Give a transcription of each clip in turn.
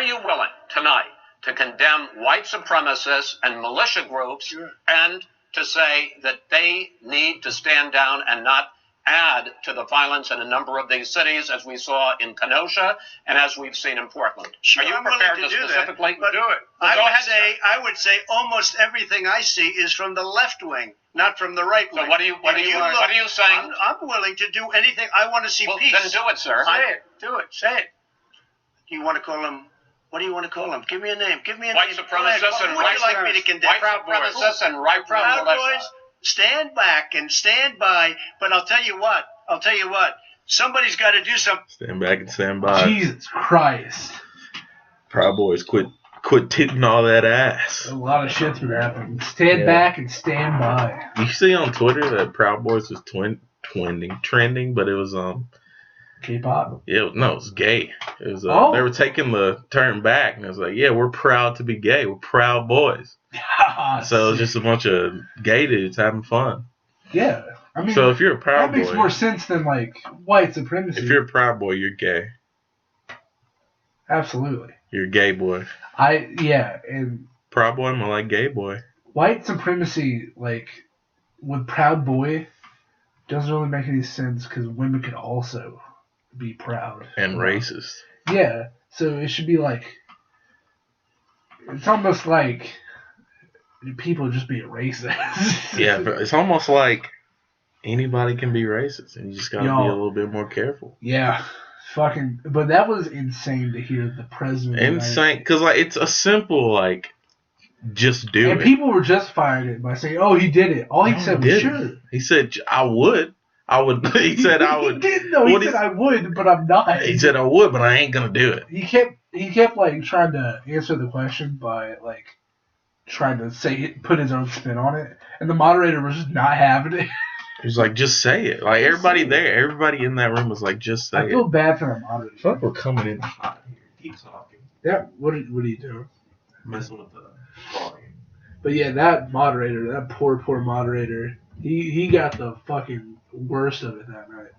Are you willing tonight to condemn white supremacists and militia groups and to say that they need to stand down and not add to the violence in a number of these cities, as we saw in Kenosha and as we've seen in Portland? Sure, Are you I'm prepared willing to do specifically that, do it? Well, Go ahead, sir. I would say almost everything I see is from the left wing, not from the right wing. So what are you saying? I'm willing to do anything. I want to see peace. Then do it, sir. Do it. Say it. Do you want to call him? What do you want to call him? Give me a name. Give me a white name. Supremacists and would you like me to condemn? White supremacists and right Proud Boys, stand back and stand by. But I'll tell you what. Somebody's got to do something. Stand back and stand by. Jesus Christ. Proud Boys, quit titting all that ass. A lot of shit's been happening. Stand back and stand by. You see on Twitter that Proud Boys was trending, but it was K-pop? it was gay. It was they were taking the turn back, and it was like, yeah, we're proud to be gay. We're Proud Boys. So it was just a bunch of gay dudes having fun. Yeah. I mean, so if you're a Proud Boy, that makes more sense than like white supremacy. If you're a Proud Boy, you're gay. Absolutely. You're a gay boy. And Proud Boy, more like gay boy. White supremacy, like with Proud Boy, doesn't really make any sense because women can also be proud and racist. Yeah, so it should be like it's almost like people just being racist. Yeah, but it's almost like anybody can be racist, and you just gotta be a little bit more careful. Yeah, but that was insane to hear the president. Insane, because like it's a simple like, just do it. And people were justifying it by saying, "Oh, he did it." All he said was, "Sure." He said, "I would." He said, "I would." He didn't know. He said, "I would," but I'm not. He said, "I would, but I ain't gonna do it." He kept like trying to answer the question by like trying to say it, put his own spin on it, and the moderator was just not having it. He was like, "Just say it." Like everybody in that room was like, "Just say it." I feel bad for the moderator. I feel like we're coming in hot here. Keep talking. Yeah. What are you doing? Messing with the volume. But yeah, that moderator, that poor moderator, he got the fucking worst of it that night.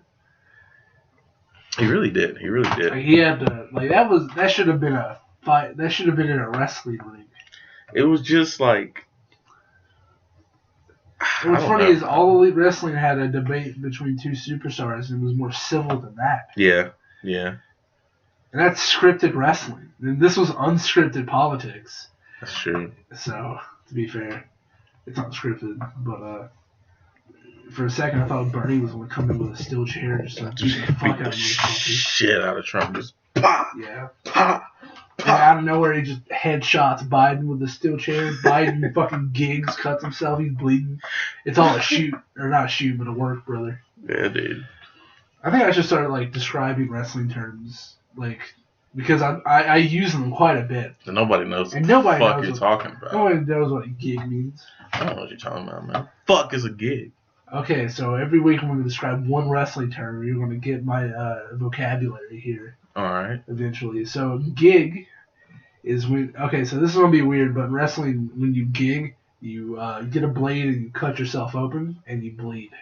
He really did. Like, he had to that should have been a fight. That should have been in a wrestling ring. It was just like. What's funny is All Elite Wrestling had a debate between two superstars and it was more civil than that. Yeah. And that's scripted wrestling. And this was unscripted politics. That's true. So, to be fair, it's not scripted. But for a second, I thought Bernie was going to come in with a steel chair and just beat the fuck out of shit out of Trump. Just pop. Yeah. Pop. And out of nowhere, he just headshots Biden with a steel chair. Biden fucking gigs, cuts himself, he's bleeding. It's all a shoot, or not a shoot, but a work, brother. Yeah, dude. I think I should start like describing wrestling terms, like because I use them quite a bit. And nobody knows what the fuck you're talking about. Nobody knows what a gig means. I don't know what you're talking about, man. Fuck is a gig. Okay, so every week I'm going to describe one wrestling term. You're going to get my vocabulary here. All right. Eventually. So gig is when... Okay, so this is going to be weird, but in wrestling, when you gig, you get a blade and you cut yourself open and you bleed.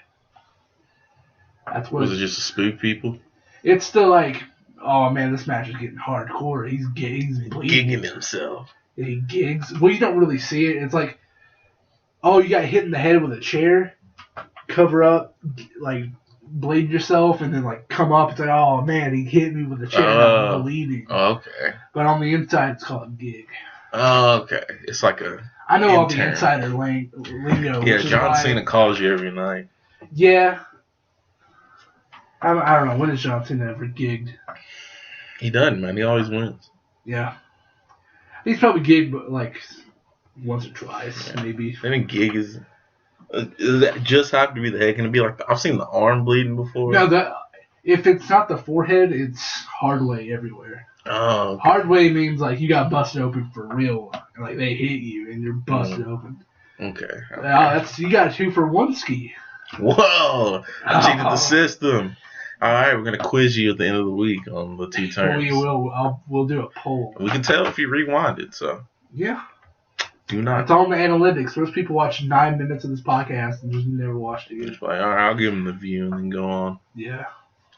That's what... Was it just to spook people? It's the like, oh man, this match is getting hardcore. He's bleeding. Gigging himself. And he gigs. Well, you don't really see it. It's like, oh, you got hit in the head with a chair, cover up, like... bleed yourself and then like come up. It's like, oh man, he hit me with a chair and I'm bleeding. Okay. But on the inside, it's called a gig. Okay. It's like a. I know all the insider lingo. Yeah, John Cena calls you every night. Yeah. I don't know. When has John Cena ever gigged? He doesn't, man. He always wins. Yeah. He's probably gigged like once or twice, maybe. I think gig is. Does that just have to be the head? Can it be like I've seen the arm bleeding before? No, if it's not the forehead, it's hard way everywhere. Oh. Okay. Hard way means like you got busted open for real, and like they hit you and you're busted open. Okay. You got a 2-for-1 ski. Whoa! I cheated the system. All right, we're gonna quiz you at the end of the week on the two terms. We will. We'll do a poll. We can tell if you rewind it. So. Yeah. Do not. It's on the analytics. Most people watch 9 minutes of this podcast and just never watched it again. Like, all right, I'll give them the view and then go on. Yeah.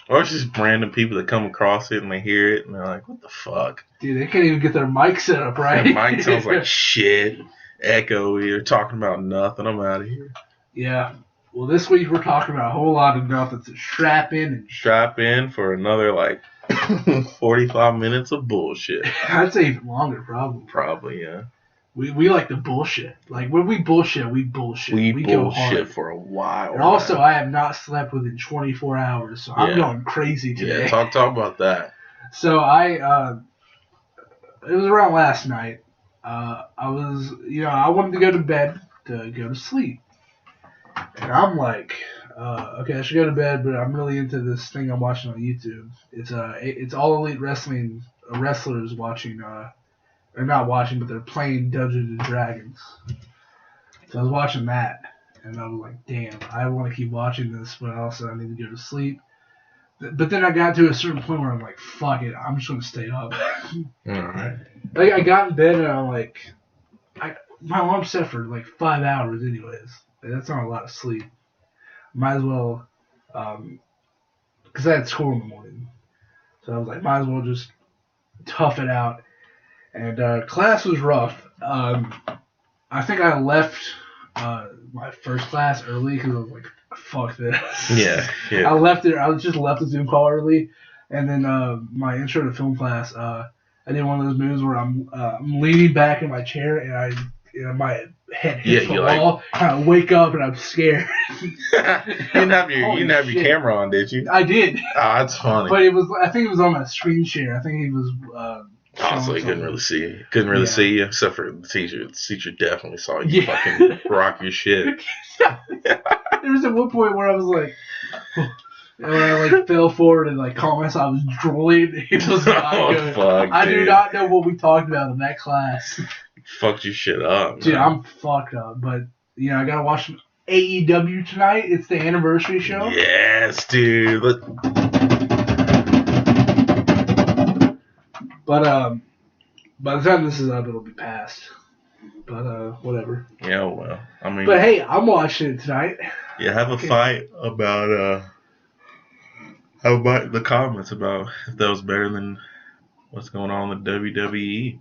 Or it's just random people that come across it and they hear it and they're like, what the fuck? Dude, they can't even get their mic set up right. Their mic sounds like shit. Echoey. You're talking about nothing. I'm out of here. Yeah. Well, this week we're talking about a whole lot of nothing. So strap in. Strap in for another, 45 minutes of bullshit. I'd say even longer, probably. Probably, yeah. We like to bullshit. Like, when we bullshit, we bullshit. We go hard. bullshit for a while. And also, I have not slept within 24 hours, so I'm going crazy today. Yeah, talk about that. So it was around last night. I wanted to go to bed to go to sleep. And I'm like, okay, I should go to bed, but I'm really into this thing I'm watching on YouTube. It's All Elite Wrestling wrestlers watching, they're not watching, but they're playing Dungeons and Dragons. So I was watching that, and I was like, damn, I want to keep watching this, but also I need to go to sleep. But then I got to a certain point where I'm like, fuck it, I'm just going to stay up. Alright. Like, I got in bed, and I'm like, my alarm's set for 5 hours anyways. That's not a lot of sleep. Might as well, because I had school in the morning. So I was like, might as well just tough it out. And class was rough. I think I left my first class early because I was like, fuck this. Yeah. I left the Zoom call early. And then my intro to film class, I did one of those moves where I'm leaning back in my chair and my head hits the wall. I wake up and I'm scared. You didn't have your camera on, did you? I did. Oh, that's funny. But I think it was on my screen share. I think he was. So he couldn't really see you. Couldn't really see you, except for the teacher. The teacher definitely saw you fucking rock your shit. There was at one point where I was like, and when I fell forward and caught myself, I was drooling. It was not good. Fuck, I do not know what we talked about in that class. Fucked your shit up, dude. man. I'm fucked up, but I gotta watch some AEW tonight. It's the anniversary show. Yes, dude. But by the time this is up, it'll be past. But whatever. Yeah, well, I mean. But hey, I'm watching it tonight. Yeah, have a fight about how about the comments about if that was better than what's going on with WWE.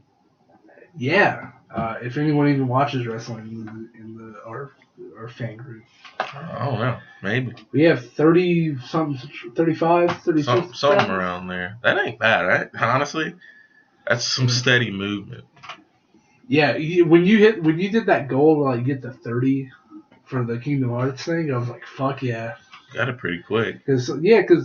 Yeah, if anyone even watches wrestling in our fan group. I don't know, maybe. We have 30-something, 35, 36. Something around there. That ain't bad, right? Honestly, that's some steady movement. Yeah, when you did that goal to get to 30 for the Kingdom Hearts thing, I was like, fuck yeah. Got it pretty quick. Because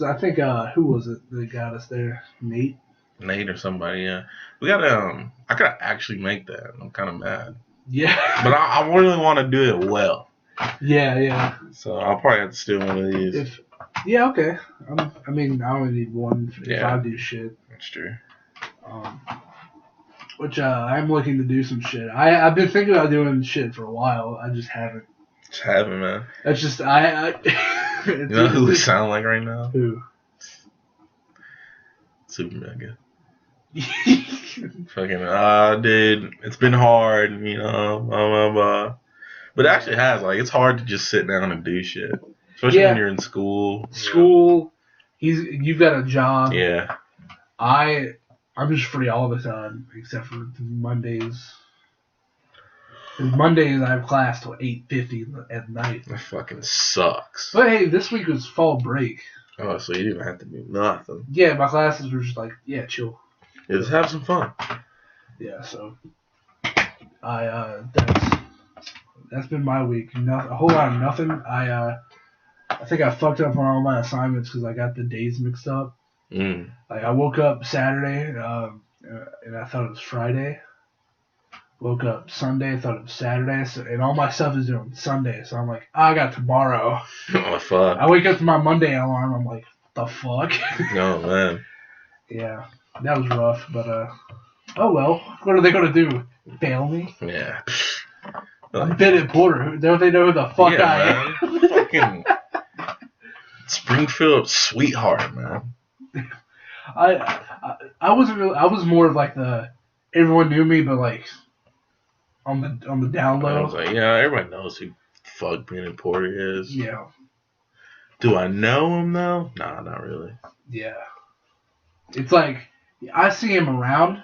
I think who was it that got us there? Nate or somebody, yeah. We gotta I gotta actually make that. I'm kind of mad. Yeah. But I really want to do it well. Yeah. So I'll probably have to steal one of these. Okay. I only need one if I do shit. That's true. Which I'm looking to do some shit. I've been thinking about doing shit for a while. I just haven't. Just haven't, man. That's just You know who we sound like right now? Who? Super Mega. Fucking, dude, it's been hard, but it actually has, it's hard to just sit down and do shit. Especially when you're in school. You've got a job. Yeah. I'm just free all the time, except for Mondays. Mondays I have class till 8:50 at night. That fucking sucks. But hey, this week was fall break. Oh, so you didn't have to do nothing. Yeah, my classes were just chill. Yeah, just have some fun. Yeah, so that's been my week. A whole lot of nothing. I think I fucked up on all my assignments because I got the days mixed up. I woke up Saturday and I thought it was Friday. Woke up Sunday, I thought it was Saturday, and all my stuff is doing Sunday. So I'm like, I got tomorrow. Oh fuck! I wake up to my Monday alarm. I'm like, the fuck? No man. Yeah, that was rough, but oh well. What are they gonna do? Fail me? Yeah. I'm Bennett Porter. Don't they know who the fuck I am? Fucking Springfield sweetheart, man. I wasn't really. I was more of the everyone knew me, but on the down low. I was like, yeah, everybody knows who fuck Bennett Porter is. Yeah. Do I know him though? Nah, not really. Yeah. It's like I see him around,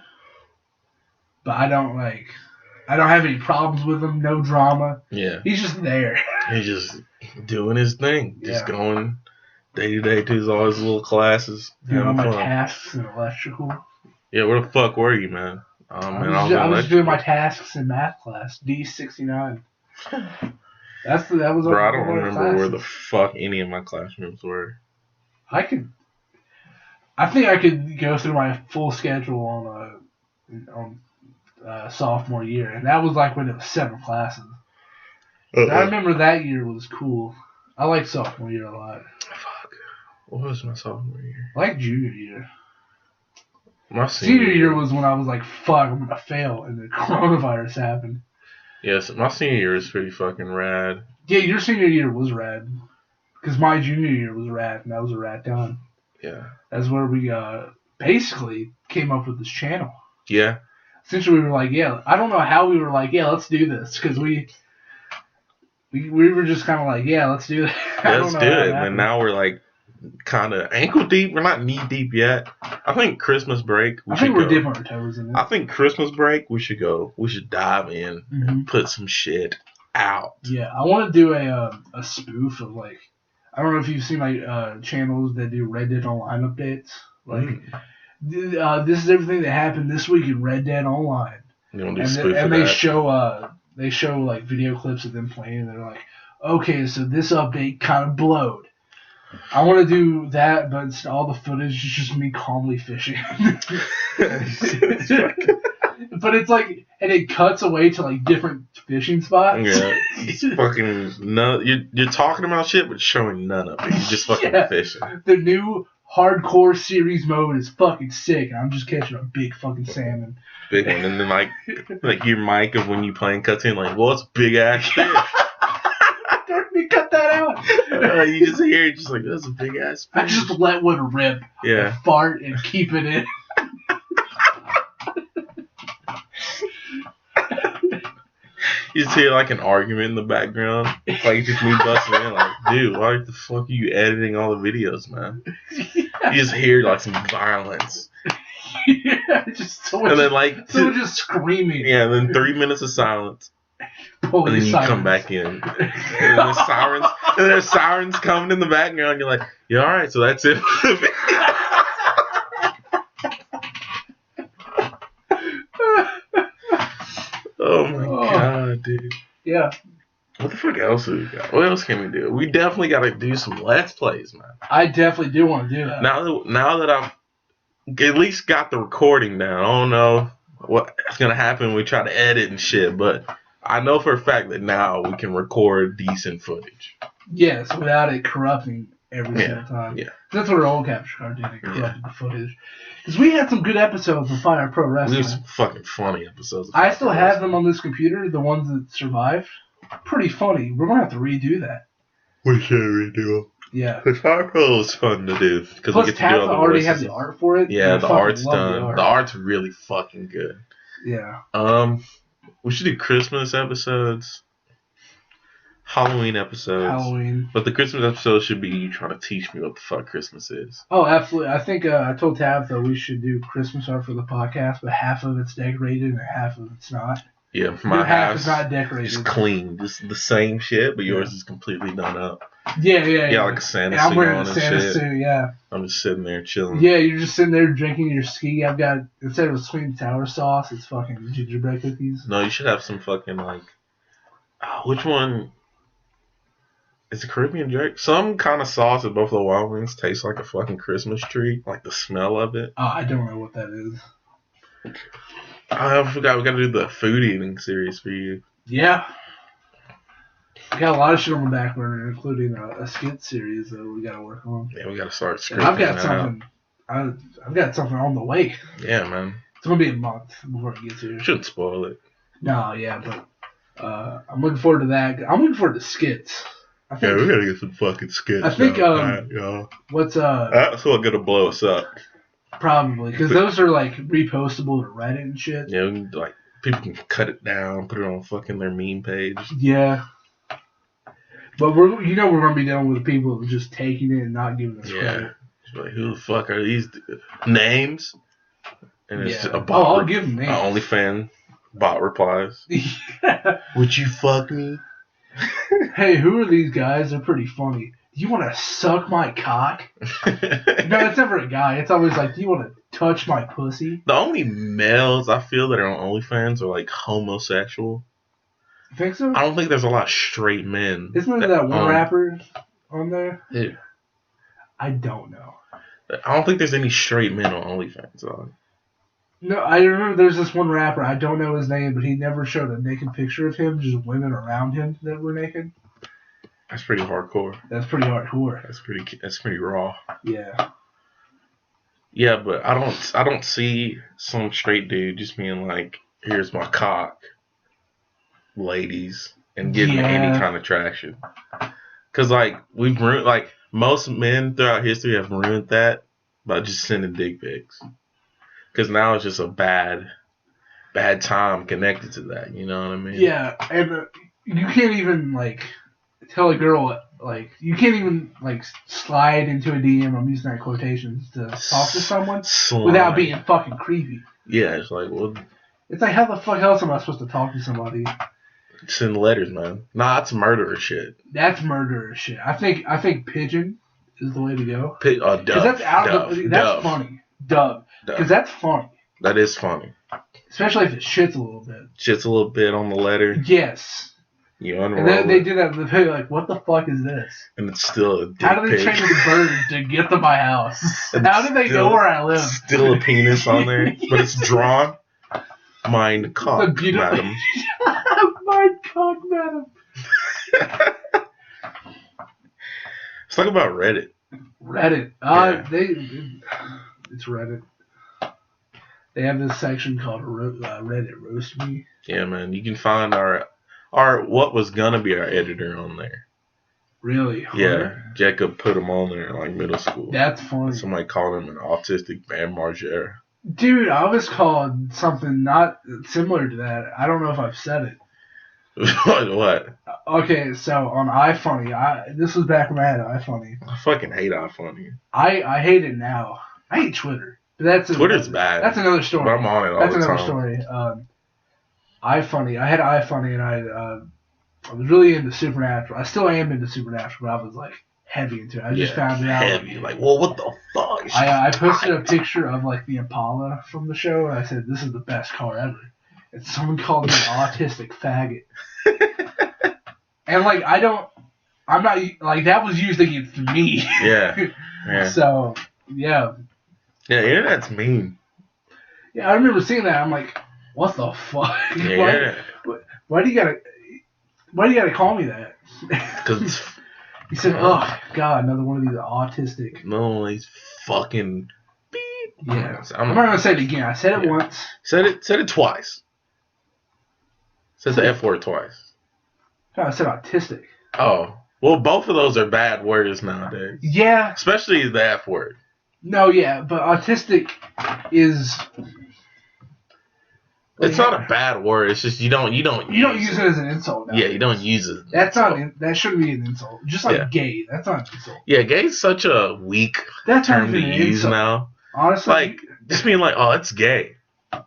but I don't have any problems with him. No drama. Yeah. He's just there. He's just doing his thing. Just Yeah. going day to day to all his little classes. Doing all my having fun. tasks in electrical. Yeah, where the fuck were you, man? Oh, man, I was doing my tasks in math class, D69. That was. Bro, I don't remember where the fuck any of my classrooms were. I think I could go through my full schedule on sophomore year, and that was like when it was 7 classes. I remember that year was cool. I liked sophomore year a lot. Fuck. What was my sophomore year? I liked junior year. My Senior year was when I was like, fuck, I'm gonna fail, and the coronavirus happened. Yes, my senior year was pretty fucking rad. Yeah, your senior year was rad. Because my junior year was rad, and that was a rad time. Yeah. That's where we basically came up with this channel. Yeah. Essentially, we were like, yeah, I don't know how we were like, yeah, let's do this. Because we were just kind of like, yeah, let's do it. Let's do it. And now we're like kind of ankle deep. We're not knee deep yet. I think Christmas break. I think we're dipping our toes in it. I think Christmas break, we should go. We should dive in and put some shit out. Yeah, I want to do a spoof of like, I don't know if you've seen like channels that do Red Dead Online updates. Like, this is everything that happened this week in Red Dead Online. And they show like video clips of them playing, and they're like, okay, so this update kind of blowed. I want to do that, but all the footage is just me calmly fishing. But it's like, and it cuts away to like different fishing spots. Yeah, it's fucking none. You're talking about shit, but showing none of it. You're just fucking fishing. The new hardcore series mode is fucking sick, and I'm just catching a big fucking salmon. Big one, and then like your mic of when you playing cuts in, like, well, it's big ass fish. You cut that out. You just hear it, just like, that's a big ass fish. I just let one rip. Yeah. And fart and keep it in. You just hear like an argument in the background, like just me busting in, like, dude, why the fuck are you editing all the videos, man? You just hear like some violence. Yeah, just someone just screaming. Yeah, and then 3 minutes of silence. And then you come back in. And there's sirens coming in the background. You're like, yeah, all right, so that's it. Oh my god, dude. Yeah. What the fuck else do we got? What else can we do? We definitely got to do some Let's Plays, man. I definitely do want to do that. Now that I've at least got the recording down, I don't know what's going to happen when we try to edit and shit, but I know for a fact that now we can record decent footage. Yes, without it corrupting every single time. Yeah. That's what our old capture card did. It corrupted the footage. Because we had some good episodes of Fire Pro Wrestling. We had some fucking funny episodes. I still have them on this computer, the ones that survived. Pretty funny. We're going to have to redo that. We should redo them. Yeah. But Fire Pro is fun to do. Plus, we get to do all the already have the art for it. Yeah, the art's done. The art's really fucking good. Yeah. We should do Christmas episodes. Halloween episodes. But the Christmas episode should be you trying to teach me what the fuck Christmas is. Oh, absolutely. I think I told Tabitha we should do Christmas art for the podcast, but half of it's decorated and half of it's not. Yeah, my half is not decorated. Just clean. Just the same shit, but yours is completely done up. Yeah. Yeah, like a Santa suit on and shit. I'm wearing a Santa suit, yeah. I'm just sitting there chilling. Yeah, you're just sitting there drinking your ski. I've got, instead of sweet sour sauce, it's fucking gingerbread cookies. No, you should have some fucking, like, which one? Is it Caribbean Drake? Some kind of sauce at Buffalo Wild Wings tastes like a fucking Christmas tree. Like the smell of it. I don't know what that is. I forgot we got to do the food eating series for you. Yeah. We got a lot of shit on the back burner, including a skit series that we got to work on. Yeah, we got to start scripting. I've got something. I've got something on the way. Yeah, man. It's gonna be a month before it gets here. Shouldn't spoil it. No, yeah, but I'm looking forward to that. I'm looking forward to skits. Yeah, we gotta get some fucking skits. I think what's that's what's gonna blow us up. Probably because those are like repostable to Reddit and shit. Yeah, like people can cut it down, put it on fucking their meme page. Yeah. But we're gonna be dealing with people who are just taking it and not giving us Yeah. credit. It's like, who the fuck are these names? And it's Yeah. a bot. I'll give them names. OnlyFans bot replies. Would you fuck me? Hey, who are these guys? They're pretty funny. Do you want to suck my cock? No, it's never a guy. It's always like, do you want to touch my pussy? The only males I feel that are on OnlyFans are like homosexual. You think so? I don't think there's a lot of straight men. Isn't there that one own- rapper on there? Who? I don't know. I don't think there's any straight men on OnlyFans. Dog. No, I remember there's this one rapper. I don't know his name, but he never showed a naked picture of him. Just women around him that were naked. That's pretty hardcore. That's pretty hardcore. That's pretty raw. Yeah. Yeah, but I don't see some straight dude just being like, "Here's my cock, ladies," and getting any kind of traction. Cause like we've ruined, like most men throughout history have ruined that by just sending dick pics. Cause now it's just a bad time connected to that. You know what I mean? Yeah, and you can't even like tell a girl like you can't even like slide into a DM. I'm using that quotations to talk to someone without being fucking creepy. Yeah, it's like, well, It's like, how the fuck else am I supposed to talk to somebody? send letters, man. Nah, it's murderer shit. That's murderous shit. I think pigeon is the way to go. Dove. Because that's Dove. that's funny. Dove. Because that's funny. That is funny. Especially if it shits a little bit. Shit's a little bit on the letter. Yes. You And unroll then they it, do that with the pig, like, what the fuck is this? and it's still a dick How do they pic. train the bird to get to my house? And How do they still- know where I live? Still a penis on there, but it's drawn. Mind It's a cock, beautiful. madam. My cock, madam. Let's talk about Reddit. Reddit. Yeah. It's Reddit. They have this section called Reddit Roast Me. Yeah, man. You can find our what was gonna be our editor on there. Really? Yeah, Jacob put him on there in like middle school. That's funny. Somebody called him an autistic band margera. Dude, I was called something not similar to that. I don't know if I've said it. What? Okay, so on iFunny, this was back when I had iFunny. I fucking hate iFunny. I hate it now. I hate Twitter. But Twitter's bad. That's another story. But I'm on it all That's the another time. story. iFunny. I had iFunny, and I was really into Supernatural. I still am into Supernatural, but I was like heavy into it. I just found it out. heavy. Like, well, what the fuck? I posted a picture of like the Impala from the show, and I said, "This is the best car ever." And someone called me an autistic faggot. And like I'm not like that was used against me. Yeah. Yeah. So yeah, Internet's mean. yeah. I remember seeing that. I'm like, what the fuck? Yeah. Why do you gotta call me that? Because He said, "Oh God, another one of these autistic." no, he's fucking. Yeah. I'm I'm not gonna say it again. I said it once. Said it twice. Said the F word twice. God, I said autistic. Oh. Well, both of those are bad words nowadays. Yeah. Especially the F word. No. Yeah. But autistic is. It's not a bad word. It's just you don't You don't use it as an insult. Now. Yeah, you don't use it. That's not. That shouldn't be an insult. Just like Yeah. gay. That's not an insult. Yeah, gay's such a weak That's not term to even an use insult. now. Honestly, Like just being like, oh, it's gay. what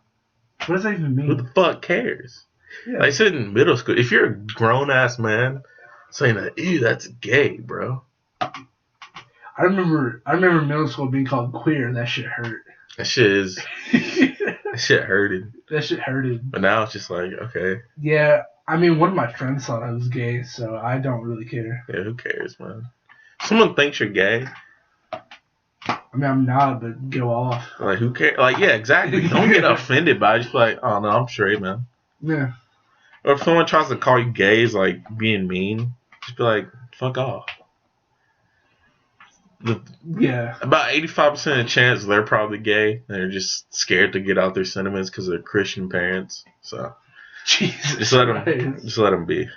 does that even Who mean? the fuck cares? Yeah. Like I said in middle school, if you're a grown ass man saying that, ew, that's gay, bro. I remember middle school being called queer. That shit hurt. That shit hurted. That shit hurted. But now it's just like, okay, Yeah, I mean, one of my friends thought I was gay, so I don't really care. yeah, who cares, man? Someone thinks you're gay, I mean, I'm not, but go off. like who cares? Like, yeah, exactly. Don't get offended by it. Just be like, oh no, I'm straight, man. Yeah. Or if someone tries to call you gay is like being mean, just be like, fuck off. Yeah. About 85% of the chance they're probably gay. They're just scared to get out their sentiments because they're Christian parents. So Jesus. just let them Christ. be.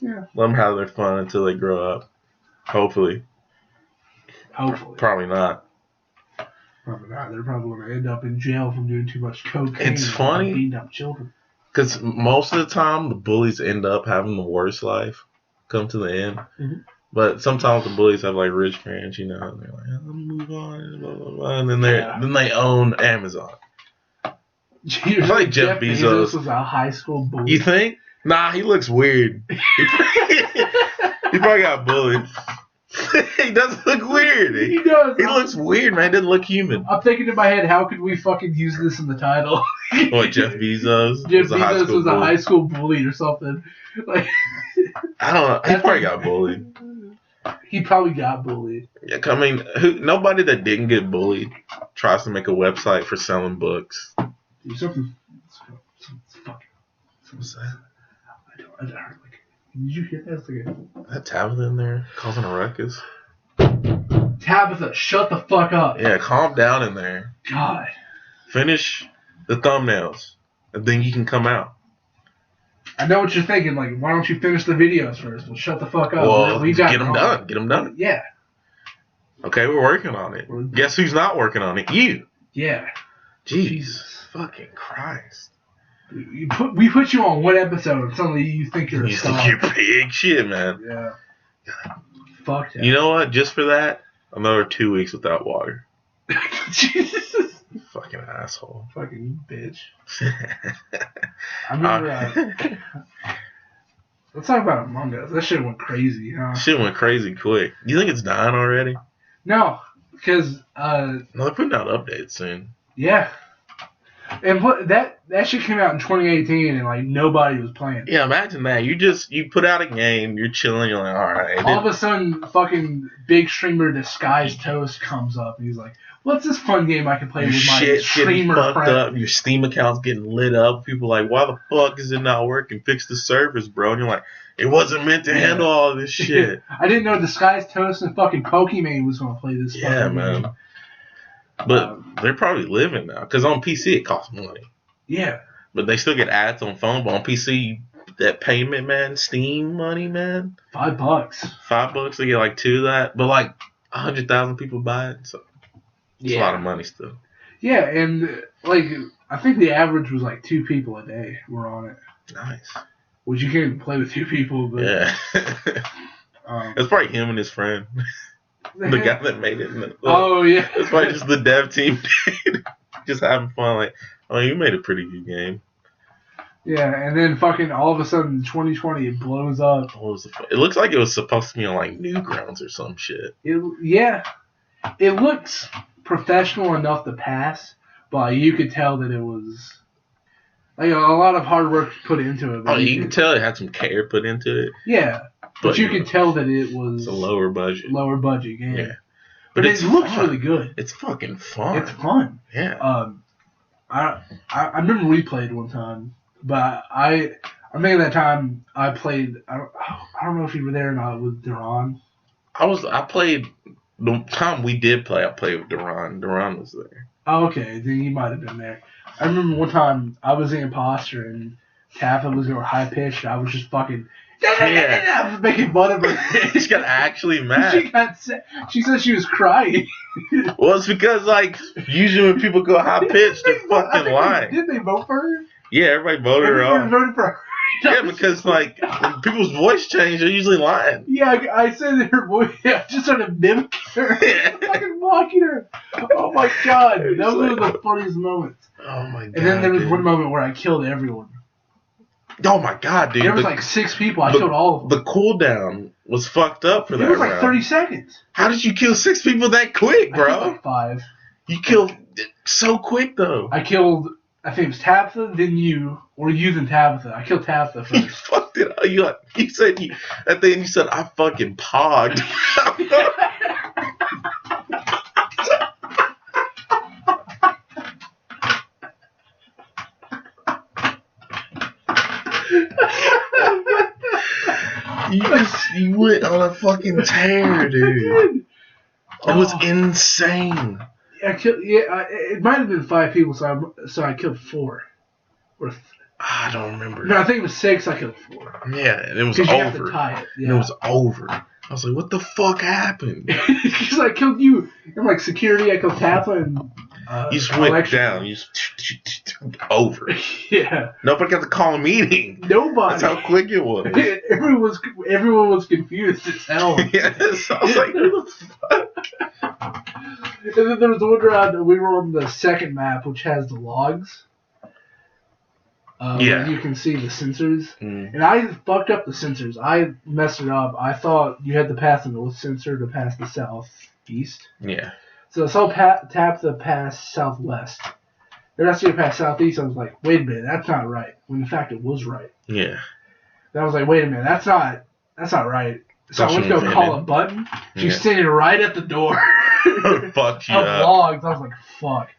Yeah. Let them have their fun until they grow up. Hopefully. Hopefully. Probably not. Probably not. They're probably going to end up in jail from doing too much cocaine. It's and funny. beating up children. Because most of the time, the bullies end up having the worst life. come to the end. Mhm. But sometimes the bullies have like rich parents, you know, and they're like, "Oh, move on, blah, blah, blah," and then they own Amazon. You like Jeff Bezos. was a high school bully. You think? Nah, he looks weird. He probably got bullied. He doesn't look weird. He does. He looks weird, man. He doesn't look human. I'm thinking in my head, how could we fucking use this in the title? What, Jeff Bezos? Jeff was a high Bezos school was a bully? high school bully or something. Like, I don't know. He probably got bullied. he probably got bullied. Yeah, I mean, nobody that didn't get bullied tries to make a website for selling books. Dude, something fucking. What's that? I heard, like, did you hear that? It's like That Tabitha in there causing a ruckus. Tabitha, shut the fuck up. Yeah, calm down in there. God. Finish the thumbnails, and then you can come out. I know what you're thinking. Like, why don't you finish the videos first? Well, shut the fuck up. Well, We got get them done. Get them done. Yeah. Okay, we're working on it. Guess who's not working on it? You. Yeah. Jesus fucking Christ. We put you on one episode and suddenly you think you're a You star. think you're big shit, man. Yeah. Fuck that. You know what? Just for that, another 2 weeks without water. Jesus. Fucking asshole. Fucking bitch. I remember, let's talk about Among Us. That shit went crazy, huh? Shit went crazy quick. You think it's dying already? No, because, No, they're putting out updates soon. yeah. And that shit came out in 2018 and, like, nobody was playing. Yeah, imagine that. You put out a game, you're chilling, you're like, alright. All of a sudden, fucking big streamer Disguised Toast comes up and he's like, what's this fun game I can play Your with my shit's getting streamer fucked friend? up. Your Steam account's getting lit up. People are like, why the fuck is it not working? Fix the servers, bro. And you're like, it wasn't meant to handle all this shit. I didn't know Disguised Toast and fucking Pokemon was going to play this Yeah, fucking man. game. But they're probably living now. Because on PC, it costs money. Yeah. But they still get ads on phone. But on PC, that payment, man, Steam money, man, $5. $5, they get like 2 of that. But like 100,000 people buy it. So it's a lot of money still. Yeah, and like I think the average was like 2 people a day were on it. Nice. Which you can't even play with 2 people, but Yeah. It's probably him and his friend. The guy that made it. Oh yeah. It's probably just the dev team just having fun. Like, oh, you made a pretty good game. Yeah, and then fucking all of a sudden 2020 it blows up. What was it looks like it was supposed to be on like Newgrounds or some shit. It looks professional enough to pass, but you could tell that it was like a lot of hard work put into it. Oh, you can tell it had some care put into it. Yeah, but you could tell that it was It's a lower budget. lower budget game. Yeah. But it's it looks fun. really good. It's fucking fun. It's fun. Yeah. I remember we played one time, but I remember that time I played. I don't know if you were there or not with Duran. I played the time we did play. I played with Duran. Duran was there. Oh, okay, then you might have been there. I remember one time I was the imposter and Taffy was going high pitched. I was just fucking. Yeah. I was making fun of her. She got actually mad. She said she was crying. Well, it's because like usually when people go high pitched, they're fucking lying. Did they vote for her? Yeah, everybody voted her Everyone off. voted for her. Yeah, because like when people's voice change, they're usually lying. Yeah, I said that her voice. I just started mimicking her, fucking mocking her. Oh my god, those were the funniest moments. Oh my god. And then there was dude. one moment where I killed everyone. Oh my god, dude. There was like 6 people. I killed all of them. The cooldown was fucked up for It that was like round. 30 seconds. How did you kill 6 people that quick, I killed bro? like 5. You killed it so quick though. I killed. I think it was Tabitha, then you, or you then Tabitha. I killed Tabitha You first. fucked it up. You said at the end you said I fucking pogged. You went on a fucking tear, dude. It was insane. I killed. Yeah, it might have been 5 people, so I killed 4. Or I don't remember. no, I think it was 6. I killed 4. Yeah, and it was Because you have to over. tie it. And Yeah. it was over. I was like, what the fuck happened? Because I killed you. And like security, I killed Tabitha, and You just went election. down. You just over. Yeah. Nobody got to call a meeting. Nobody. That's how quick it was. everyone was confused as hell. Yes, I was like, who the fuck? And then there was one round we were on the second map, which has the logs. Yeah. Where you can see the sensors. Mm. And I fucked up the sensors. I messed it up. I thought you had to pass the north sensor to pass the southeast. Yeah. So tap the pass southwest. Then I see it pass southeast. I was like, wait a minute, that's not right. When in fact it was right. Yeah. Then I was like, wait a minute, that's not right. So I went to go call a button. She's Yeah. standing right at the door. Fucked you of up. logs. I was like, fuck.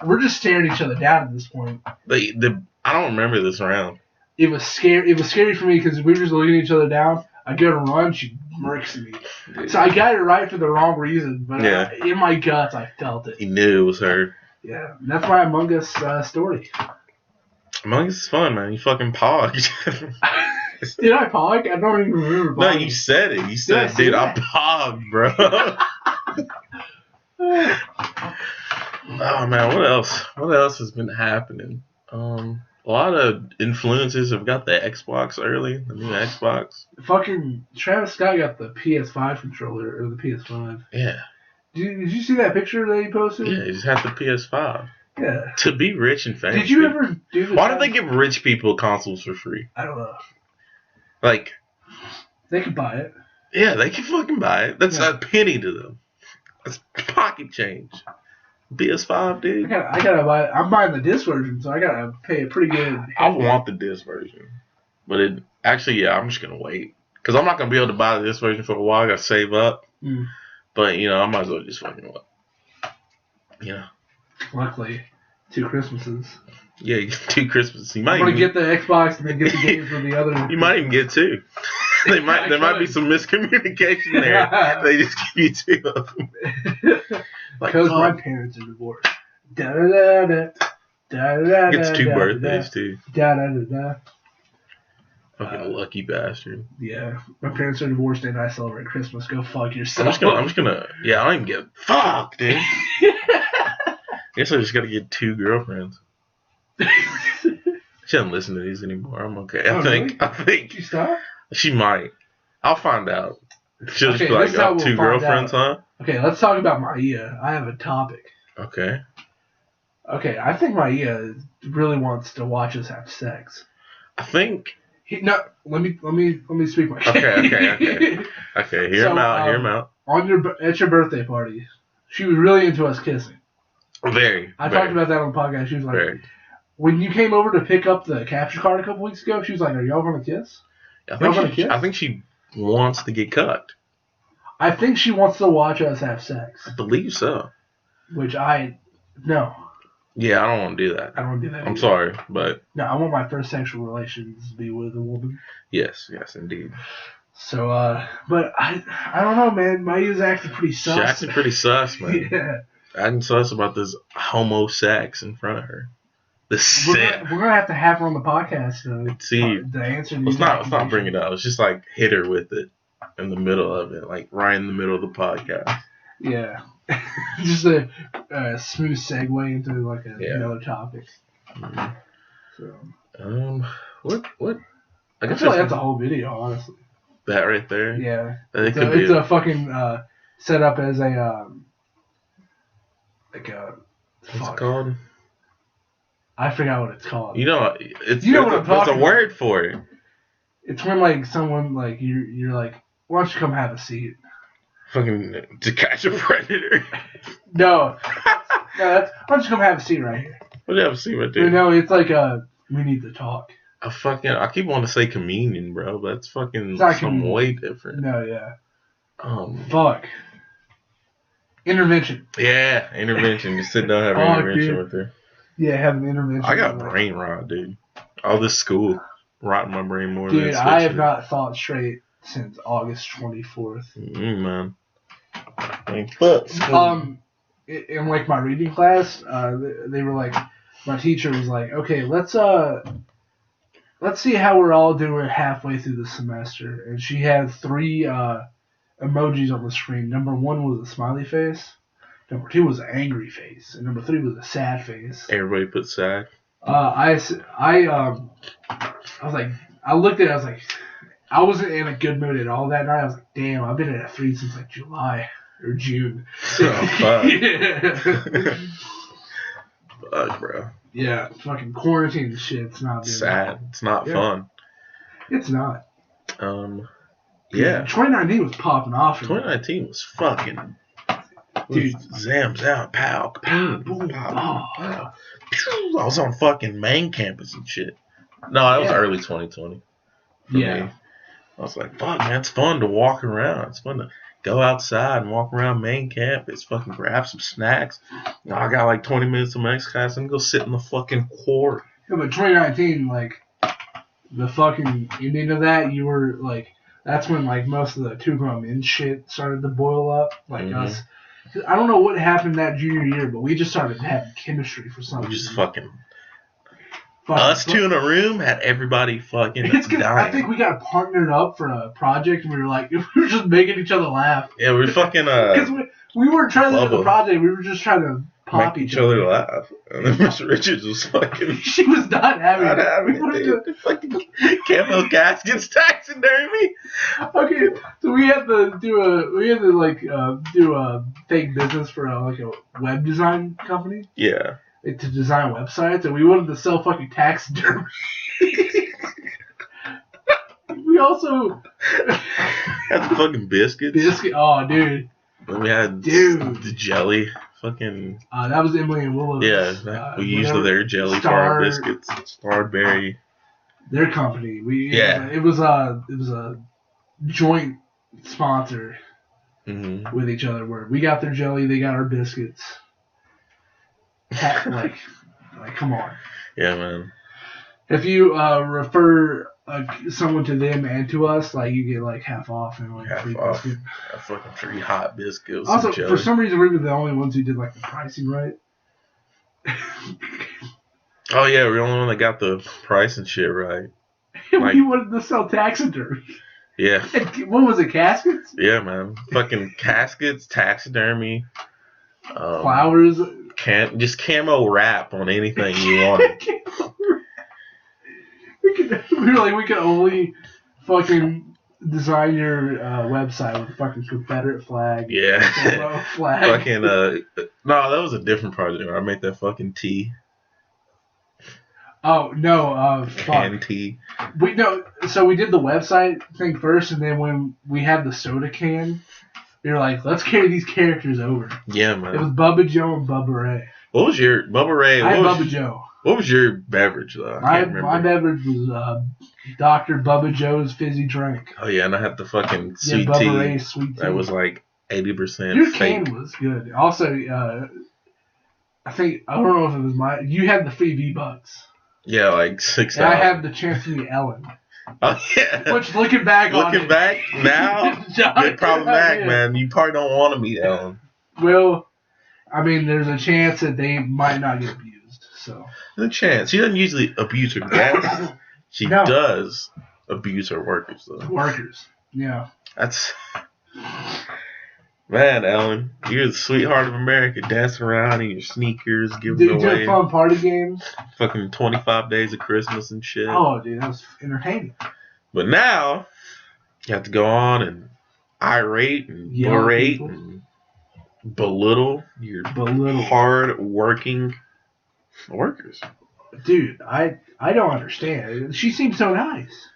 We're just staring each other down at this point. I don't remember this round. It was scary. It was scary for me because we were just looking at each other down. I go to run, she murks me. Dude. So I got it right for the wrong reason, but Yeah. in my guts, I felt it. He knew it was her. Yeah, and that's my Among Us story. Among Us is fun, man. You fucking pogged. Did I pog? I don't even remember. No, pogging. you said it. You I said, say dude, I that? pogged, bro. Oh, man, what else? What else has been happening? A lot of influencers have got the Xbox early, the new Xbox. Fucking Travis Scott got the PS5 controller, or the PS5. Yeah. Did you see that picture that he posted? Yeah, you just have the PS5. Yeah. To be rich and famous. Did you ever do the Why do they give rich people consoles for free? I don't know. Like, They could buy it. yeah, they can fucking buy it. That's Yeah. a penny to them. That's pocket change. PS5, dude. I gotta buy it. I'm buying the disc version, so I gotta pay a pretty good. I want the disc version. But I'm just going to wait. Because I'm not going to be able to buy the disc version for a while. I got to save up. Mm. But, I might as well just fucking wait. Luckily, 2 Christmases. Yeah, you get 2 Christmases. You I'm might gonna even get the Xbox and then get the games for the other. You might even get 2. There might be some miscommunication there. They just give you 2 of them. Like, Because my fuck. parents are divorced. Da da da da. Da da da. Gets 2 da, birthdays da, too. Da da da da. Fucking lucky bastard. Yeah, my parents are divorced and I celebrate Christmas. Go fuck I'm yourself. just gonna. Yeah, I don't even get. Fuck, dude. Guess I just gotta get 2 girlfriends. She doesn't listen to these anymore. I'm okay. Oh, I think Did you stop? she might. I'll find out. She'll just Okay, be like, this is how oh, we'll 2 find girlfriends, huh? Okay, let's talk about Maia. I have a topic. Okay. Okay, I think Maia really wants to watch us have sex. I think. No, let me speak my Okay. Okay, hear him out. Hear him out. At your birthday party, she was really into us kissing. Very. I very, talked about that on the podcast. She was like, Very. when you came over to pick up the capture card a couple weeks ago, she was like, "Are y'all gonna kiss?" I Y'all gonna think kiss? I think she wants to get cucked. I think she wants to watch us have sex, I believe so. which no, Yeah, I don't want to do that. I don't want to do that. I'm either. sorry, but No, I want my first sexual relations to be with a woman. yes, indeed. So, but I don't know, man. Maia's acting pretty sus. She acted pretty sus, man. Yeah. Acting sus about this homo sex in front of her. The We're sin. gonna have to have her on the podcast to See, answer these. let's not accusations. bring it up. Let's just like hit her with it in the middle of it, like right in the middle of the podcast. Yeah. Just a smooth segue into like another topic. Mhm. So What? I feel like that's a whole video, honestly. that right there. Yeah. It It's could be. it's a fucking set up as a What's fuck. it called? I forgot what it's called. You know, it's You know what I'm there's talking a about. word for it. It's when like someone like you're like, why don't you come have a seat? Fucking to catch a predator. No, that's why don't you come have a seat right here? What do you have to see right there? No, it's like we need to talk. I keep wanting to say communion, bro, but it's fucking It's not something communion. way different. No, yeah. Fuck. Intervention. Yeah, intervention. Just sit down and have an Fuck, intervention dude. with her. Yeah, have an intervention. I got brain rot, dude. All this school rotting my brain more than Dude, it's I have fixing not thought straight since August 24th. it. Man. Like, fuck school. In like my reading class, they were like, my teacher was like, okay, let's see how we're all doing halfway through the semester, and she had 3 emojis on the screen. Number 1 was a smiley face. Number 2 was an angry face, and number 3 was a sad face. Everybody put sad. I was like, I looked at it, I was like, I wasn't in a good mood at all that night. I was like, damn, I've been at a 3 since like July or June. Oh, fuck. Yeah. Fuck, bro. Yeah, fucking quarantine and shit. It's not good. Sad. It's not Yeah. fun. It's not. Yeah. 2019 was popping off. 2019 was fucking. Dude. Zams out, pow, boom, boom, pow, pow. Pew. I was on fucking main campus and shit. No, that was Yeah. early 2020. for Yeah. me. I was like, fuck, man, it's fun to walk around. It's fun to go outside and walk around main campus, fucking grab some snacks. Now I got like 20 minutes of next class and go sit in the fucking court. Yeah, but 2019, like, the fucking ending of that, you were, like, that's when, like, most of the two-grown men shit started to boil up. Like, Mhm. us. I don't know what happened that junior year, but we just started having chemistry for some We reason. just fucking, Fucking- us two in a room had everybody fucking It's 'cause I dying. think we got partnered up for a project, and we were like, we were just making each other laugh. Yeah, we fucking Because we weren't trying to do the Bubba. project, we were just trying to pop make each other laugh. And then Mr. Richards was fucking She was not having not it. having We wanted it, dude. The fucking camo caskets taxidermy. Okay, so we had to do a fake business for like a web design company Yeah. like, to design websites, and we wanted to sell fucking taxidermy. We also Had the fucking biscuits. biscuit. Oh, dude, Then we had Dude. the jelly. Fucking that was Emily and Willow. yeah. We used whatever, their jelly for Star- our biscuits. Starberry. their company. Yeah. it was a joint sponsor Mm-hmm. with each other. Where we got their jelly, they got our biscuits. Like, come on. Yeah, man. If you refer someone to them and to us, like, you get like half off and like Half free off. biscuit. A fucking free hot biscuit with Also, some jelly. for some reason, we were the only ones who did like the pricing right. Oh yeah, we're the only one that got the price and shit right. We wanted to sell taxidermy. Yeah. And what was it, caskets? Yeah, man. Fucking caskets, taxidermy, Flowers? just camo wrap on anything you wanted. we were like, we could only fucking design your website with a fucking Confederate flag. Yeah. Polo flag. Fucking no, that was a different project where I made that fucking tea, Oh no, fuck. canned tea. So we did the website thing first, and then when we had the soda can, we were like, let's carry these characters over. Yeah, It was man. Bubba Joe and Bubba Ray. What was your Bubba Ray? I had What Bubba Joe. was your beverage though? I My can't remember. beverage was Dr. Bubba Joe's fizzy drink. Oh yeah, and I had the fucking Yeah, sweet Bubba tea. Ray's sweet tea. That was like 80% Your fake. can was good. Also, I don't know if it was you had the free V-Bucks. Yeah, like 6 And I hours. had the chance to meet Ellen. Oh yeah. Which, looking back on Looking it, back now, John- good problematic, yeah. man. You probably don't want to meet Ellen. Well, I mean, there's a chance that they might not get abused. So There's a chance. She doesn't usually abuse her guests. She No. does abuse her workers, though. workers, yeah. That's man, Ellen. You're the sweetheart of America, dancing around in your sneakers, giving Dude, did away fun party games. fucking 25 days of Christmas and shit. Oh, dude, that was entertaining. But now you have to go on and irate and Yell at berate people. and belittle your Belittle. hard working workers. Dude, I don't understand. She seemed so nice.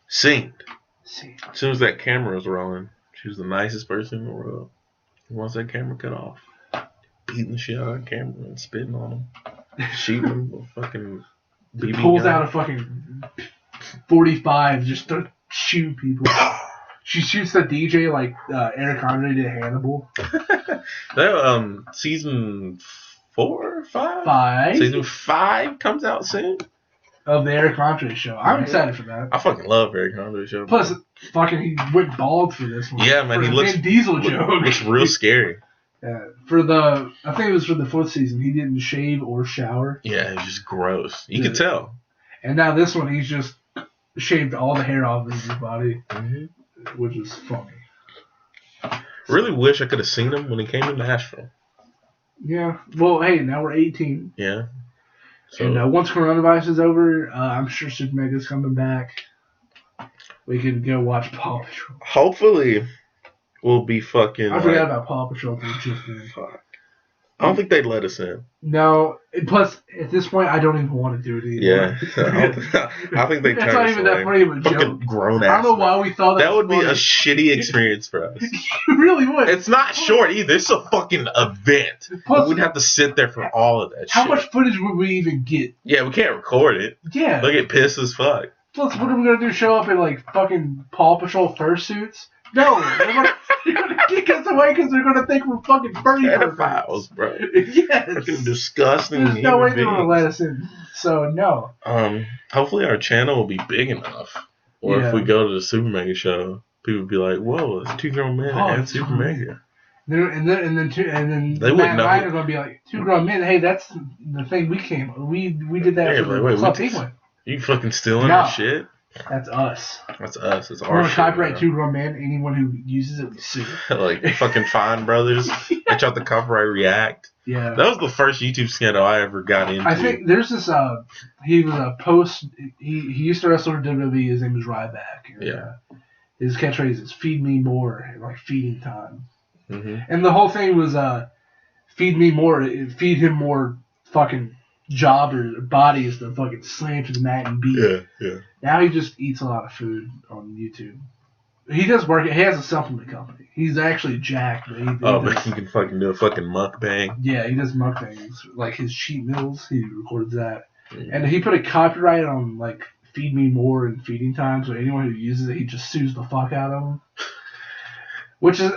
Seemed. See, As soon as that camera was rolling, she was the nicest person in the world. Once that camera cut off, beating the shit out of the camera and spitting on them, shooting them with fucking BB pulls gun. out a fucking 45 just to shoot people. She shoots the DJ like Eric Andre did Hannibal. That season 4 or 5? 5 Season 5 comes out soon. of the Eric Andre show. I'm excited for that. I fucking love Eric Andre show. Plus, fucking he went bald for this one. Yeah, man, For he a looks- Vin Diesel joke. looks real scary. I think it was for the 4th season. He didn't shave or shower, Yeah, it's just gross. You Yeah. can tell. and now this one he's just shaved all the hair off of his body, which is funny. Really wish I could have seen him when he came to Nashville. Yeah. Well, hey, now we're 18. Yeah. So And once coronavirus is over, I'm sure Super Mega's coming back. We can go watch Paw Patrol. hopefully we'll be fucking. I forgot about Paw Patrol for just then. Fuck. I don't think they'd let us in. No, plus at this point, I don't even want to do it anymore. Yeah. I think they. That's not even that funny of a joke. Grown ass. I don't know why we thought That was would be funny. a shitty experience for us. It really would. It's not short either. It's a fucking event. Plus, We'd have to sit there for all of that how shit. much footage would we even get? Yeah, we can't record it. Yeah. They'll get pissed as fuck. Plus, what are we gonna do? Show up in like fucking Paw Patrol fursuits? No, they're gonna kick us away because they're gonna think we're fucking furry Pedophiles, bro. Yes. Fucking disgusting. There's no way human they're gonna beings. let us in. So no. Hopefully our channel will be big enough. Or Yeah. if we go to the Super Mega show, people will be like, "Whoa, it's Two Grown Men Oh, and it's Super Super Mega." And then They wouldn't Matt and know. Ryan are gonna be like, Two Grown Men. Hey, that's the thing we did that Yeah, for but the wait, Club we- Penguin. You fucking stealing No. our shit? That's us. That's us. It's We're our gonna shit. copyright bro. Two Grown Men. Anyone who uses it, we sue. Like fucking Fine Brothers. They tried to copyright React. Yeah. That was the first YouTube scandal I ever got into. I think there's this. He was a post. He used to wrestle for WWE. His name was Ryback. And, Yeah. His catchphrase is "Feed me more," and like feeding time. hmm And the whole thing was feed me more, feed him more fucking job or bodies to fucking slam to the mat and beat. Yeah. Now he just eats a lot of food on YouTube. He does work. He has a supplement company. He's actually jacked. But he Oh, does, but you can fucking do a fucking mukbang. yeah, he does mukbangs. Like his cheat meals, he records that. Mhm. And he put a copyright on like Feed Me More and Feeding Time, so anyone who uses it, he just sues the fuck out of them. Which is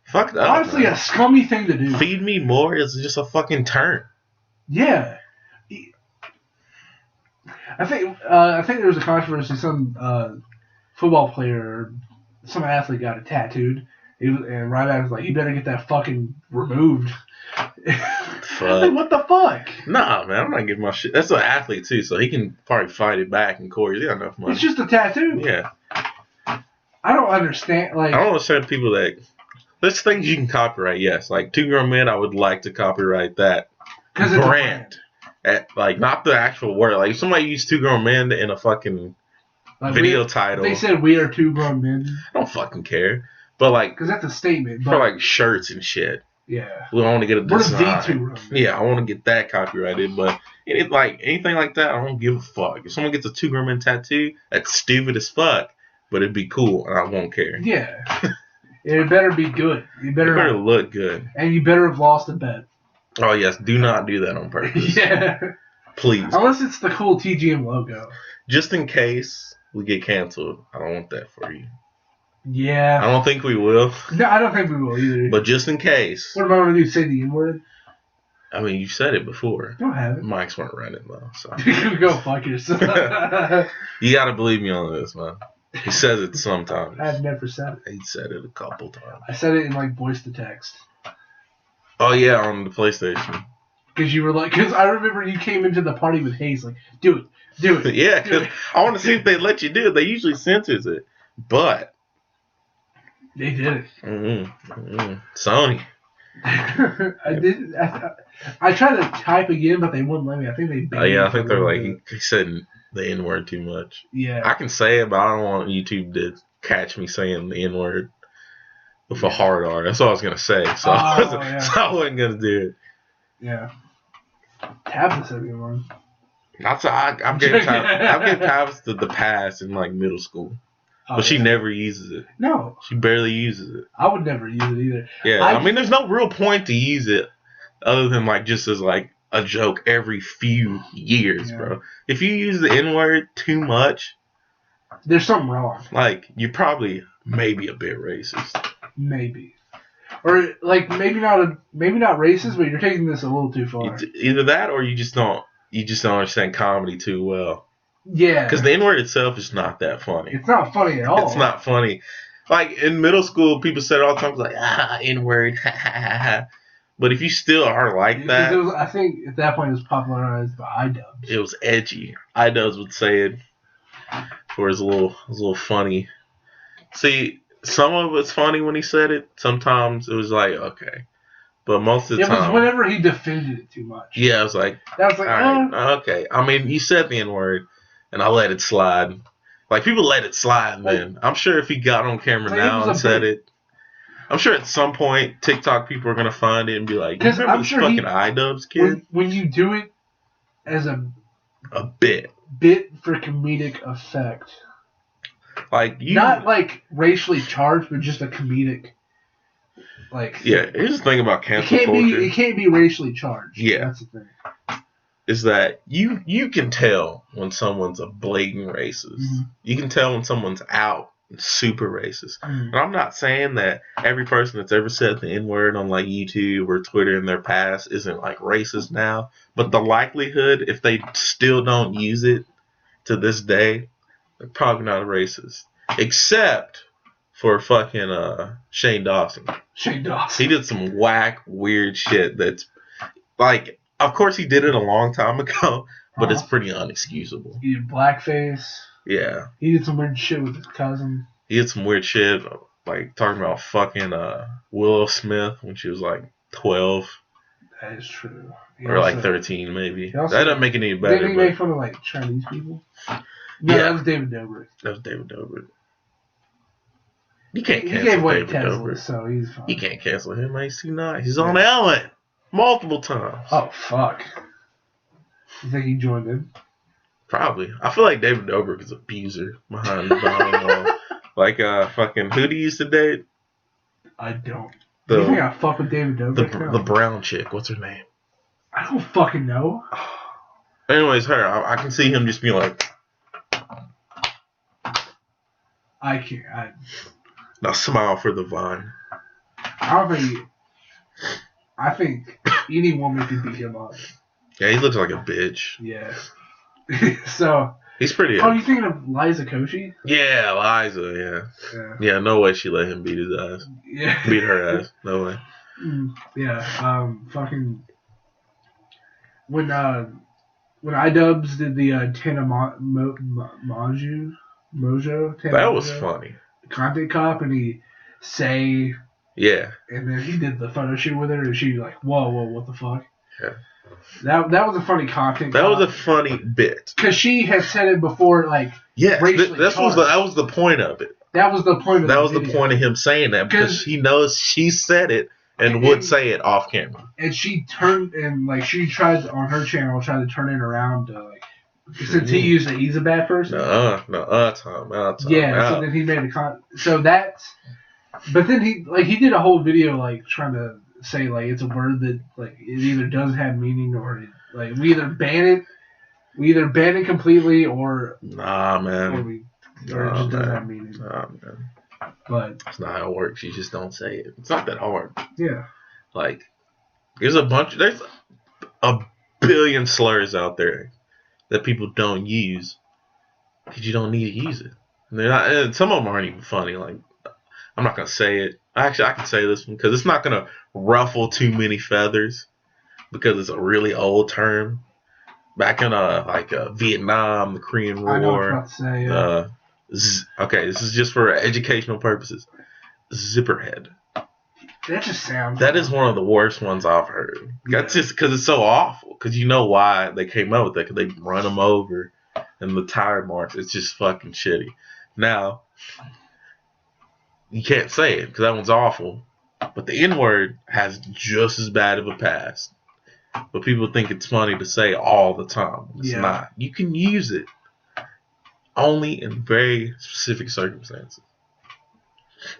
Fuck that. honestly a scummy thing to do. Feed Me More is just a fucking turn. Yeah. I think there was a controversy. Some football player or some athlete got it tattooed. And Ryback was like, "You better get that fucking removed." Like, what the fuck? Nah, man, I'm not getting my shit. That's an athlete too, so he can probably fight it back in court. He's got enough money. It's just a tattoo. Yeah. I don't understand. Like, I don't understand people that. There's things you can copyright, yes. Like Two Grown Men, I would like to copyright that because it's a brand. Like, not the actual word. Like, if somebody used Two Grown Men in a fucking Like, video title, They said we are two grown men I don't fucking care. But, like, because that's a statement. But for, like, shirts and shit, yeah, we want to get a we're the design. two grown men. Yeah, I want to get that copyrighted, but like anything like that, I don't give a fuck. If someone gets a Two Grown Men tattoo, that's stupid as fuck, but it'd be cool, and I won't care. Yeah. It better be good. You It better, better look good. and you better have lost a bet. Oh yes, do not do that on purpose. Yeah. Please. Unless it's the cool TGM logo. Just in case we get canceled, I don't want that for you. I Yeah. don't think we will, No, I don't think we will either. but just in case. What am I going to do? Say the N word? I mean, you said it before. Don't have it. Mics weren't running though, so Go fuck yourself. you gotta believe me on this, man. He says it sometimes. I've never said it. He said it a couple times. I said it in like voice to text. Oh yeah, on the PlayStation. Because you were like, because I remember you came into the party with Hayes, like, do it. Yeah, because I want to see if they let you do it. They usually censors it, but They did it. Sony. I did. I tried to type again, but they wouldn't let me. I think they. Oh yeah, I think they're like banned he said the N word too much. Yeah. I can say it, but I don't want YouTube to catch me saying the N word with a hard R. That's what I was gonna say. So, yeah. so I wasn't gonna do it. Yeah. Tabs said the one. I've given Tabs the pass in like middle school, Oh, but she yeah. never uses it. No, She barely uses it. I would never use it either. Yeah, I- I mean, there's no real point to use it other than like just as like a joke every few years, Yeah. bro. If you use the N word too much, There's something wrong. like you're probably maybe a bit racist. Maybe. Or like maybe not racist, but you're taking this a little too far. Either that or you just don't understand comedy too well. Yeah. Because the N word itself is not that funny. It's not funny at all. It's not funny. Like in middle school, people said it all the time, like N word. But if you still are like Because that, it was, I think at that point it was popularized by iDubbbz. it was edgy. iDubbbz would say it, or it's a little funny. See, some of it's funny when he said it. Sometimes it was like, okay, but most of the It was time, whenever he defended it too much. yeah, I was like, That was like, all right, okay. I mean, you said the N-word, and I let it slide. Like, people let it slide, man. I'm sure if he got on camera Like, it now was and a said bit. it, I'm sure at some point TikTok people are gonna find it and be like, "You 'Cause remember I'm this sure fucking iDubbbz kid?" when you do it as a A bit, bit for comedic effect, like you. not like racially charged, but just a comedic. Like, Yeah, here's the thing about it cancel can't culture be racially charged. Yeah. That's the thing. is that you can tell when someone's a blatant racist. Mhm. You can tell when someone's out and super racist. Mm. And I'm not saying that every person that's ever said the N-word on like YouTube or Twitter in their past isn't like racist now, but the likelihood if they still don't use it to this day, they're probably not a racist. Except for fucking Shane Dawson. Shane Dawson. He did some whack, weird shit that's like, of course he did it a long time ago, but it's pretty unexcusable. He did blackface. Yeah. He did some weird shit with his cousin. He did some weird shit, like talking about fucking Willow Smith when she was like 12 That is true. He or also- like 13 maybe. he also- That doesn't make it any better. Didn't he But make fun of like Chinese people? No, Yeah. that was David Dobrik. that was David Dobrik. You can't He cancel gave away David Tesla, Dobrik. so he's fine. You can't cancel him. He's not. He's on Ellen multiple times. Oh fuck! You think he joined in? Probably. I feel like David Dobrik is a abuser behind the wall. Like fucking who do you used to date? I don't. You think I fuck with David Dobrik? No. the brown chick. What's her name? I don't fucking know. Anyways, her. I can see him just being like, I can't. now smile for the vine. I don't think. I think any woman could beat him up. Yeah, he looks like a bitch. Yeah. So. He's pretty. Oh, you thinking of Liza Koshy? Yeah, Liza. Yeah. Yeah. Yeah. No way she let him beat his ass. Yeah. Beat her ass. No way. Yeah. Fucking. When iDubbbz did the Tana Mojo. That was funny. Content cop, and he say, Yeah. and then he did the photo shoot with her, and she like, whoa, what the fuck? Yeah. That was a funny content. That was a funny bit. because she had said it before, like Yeah. racially That charged. was the point of it. That was the point of That the was the video. point of him saying that because 'Cause- he knows she said it and would say it off camera. And she turned and like she tried on her channel tried to turn it around to like since he used that he's a bad person. Tom. Yeah, so then he made a so that's but then he did a whole video like trying to say like it's a word that like it either does have meaning or it, like we either ban it completely or Nah, man. it just doesn't have meaning. Nah, man. But That's not how it works. You just don't say it. It's not that hard. yeah. Like, there's a billion slurs out there that people don't use because you don't need to use it. And they're not, and some of them aren't even funny. Like, I'm not gonna say it. Actually, I can say this one because it's not gonna ruffle too many feathers because it's a really old term. Back in Vietnam, the Korean I know what you're War. about to say. Yeah. Okay, this is just for educational purposes. Zipperhead. That just sounds. That is one of the worst ones I've heard. That's just because it's so awful. Because you know why they came up with that? Because they run them over and the tire marks. It's just fucking shitty. Now, you can't say it because that one's awful. But the N-word has just as bad of a past. But people think it's funny to say all the time. It's not. You can use it only in very specific circumstances.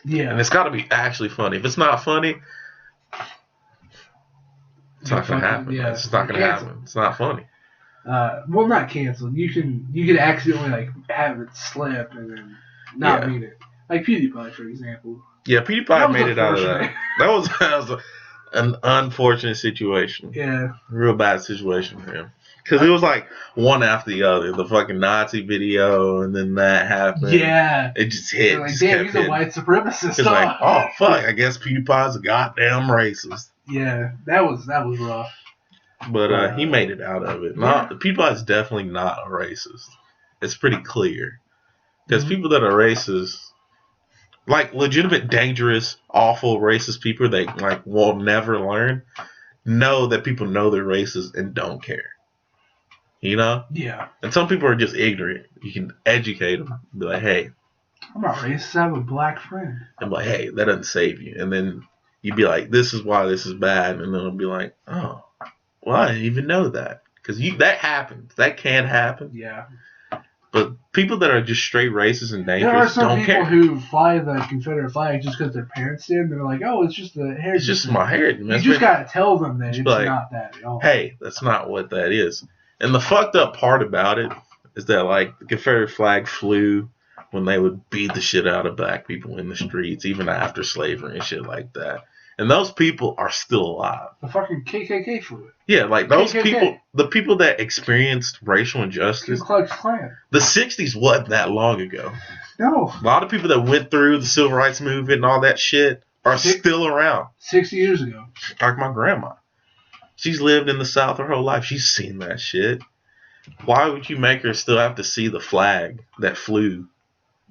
Yeah. And it's got to be actually funny. If it's not funny, it's not going to happen. Yeah. It's not going to happen. It's not funny. Well, not canceled. You can accidentally like have it slip and then not mean it. Like PewDiePie, for example. Yeah, PewDiePie made it out of that. unfortunate. That was an unfortunate situation. Yeah. Real bad situation for him. Because it was like one after the other. The fucking Nazi video, and then that happened. Yeah. It just hit. They're like, just damn, kept he's a hitting. white supremacist. It's like, oh, fuck. I guess PewDiePie's a goddamn racist. Yeah, that was rough. But he made it out of it. PewDiePie's definitely not a racist. It's pretty clear. Because people that are racist like legitimate, dangerous, awful, racist people that like will never learn, know that people know they're racist and don't care. You know? Yeah. And some people are just ignorant. You can educate them. Be like, hey. I'm not racist. I have a black friend. I'm like, hey, that doesn't save you. And then you'd be like, this is why this is bad. And then it'll be like, oh, well, I didn't even know that. Because that happens. That can happen. Yeah. But people that are just straight racist and There are dangerous some don't people care. who fly the Confederate flag just because their parents did. They're like, oh, it's just the hair. It's just my hair. You just gotta tell them that it's like, not that at all. Hey, that's not what that is. And the fucked up part about it is that, like, the Confederate flag flew when they would beat the shit out of black people in the streets, even after slavery and shit like that. And those people are still alive. The fucking KKK flew it. Yeah, like those KKK. people, the people that experienced racial Ku injustice, Klux Klan. the 60s wasn't that long ago. No. A lot of people that went through the civil rights movement and all that shit are Six- still around. 60 years ago. Like my grandma. She's lived in the South her whole life. She's seen that shit. Why would you make her still have to see the flag that flew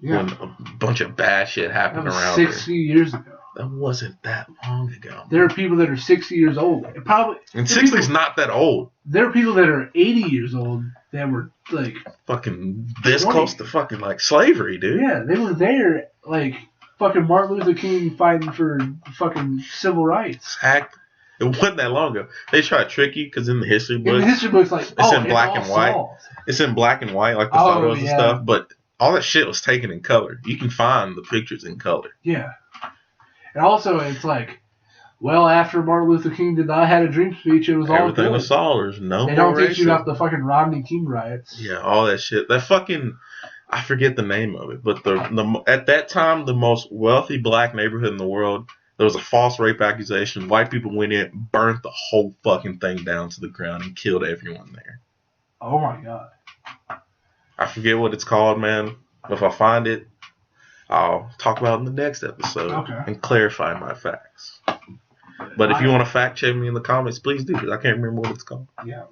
Yeah. when a bunch of bad shit That happened was around 60 years ago. her? That wasn't that long ago. There are people that are 60 years old. Probably. And there are 60's not that old. There are people that are 80 years old that were like, Fucking this 20. close to fucking like slavery, dude. yeah, they were there like fucking Martin Luther King fighting for fucking civil rights. Heck, it wasn't that long ago. They try to trick you because in the history In books, the history books, like, in black all and white. solved. it's in black and white, like the Oh, photos and yeah. stuff. But all that shit was taken in color. You can find the pictures in color. Yeah. And also, it's like, well, after Martin Luther King did the I Had a Dream speech, it was all Everything good. was solid. There's no They more don't teach you racism. about the fucking Rodney King riots. Yeah, all that shit. That fucking, I forget the name of it, but the at that time the most wealthy black neighborhood in the world, there was a false rape accusation. White people went in, burnt the whole fucking thing down to the ground, and killed everyone there. Oh my god. I forget what it's called, man. If I find it, I'll talk about it in the next episode Okay. and clarify my facts. But if you want to fact check me in the comments, please do, because I can't remember what it's called. Yeah.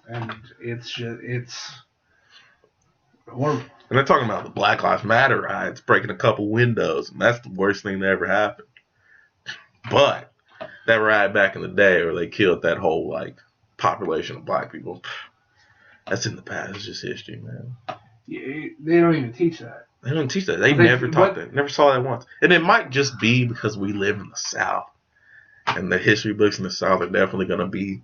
And it's horrible. And they're talking about the Black Lives Matter riots, breaking a couple windows, and that's the worst thing that ever happened. But that riot back in the day where they killed that whole like population of black people, that's in the past. It's just history, man. Yeah, they don't even teach that. They don't teach that. They They- never taught but- that. Never saw that once. And it might just be because we live in the South. And the history books in the South are definitely going to be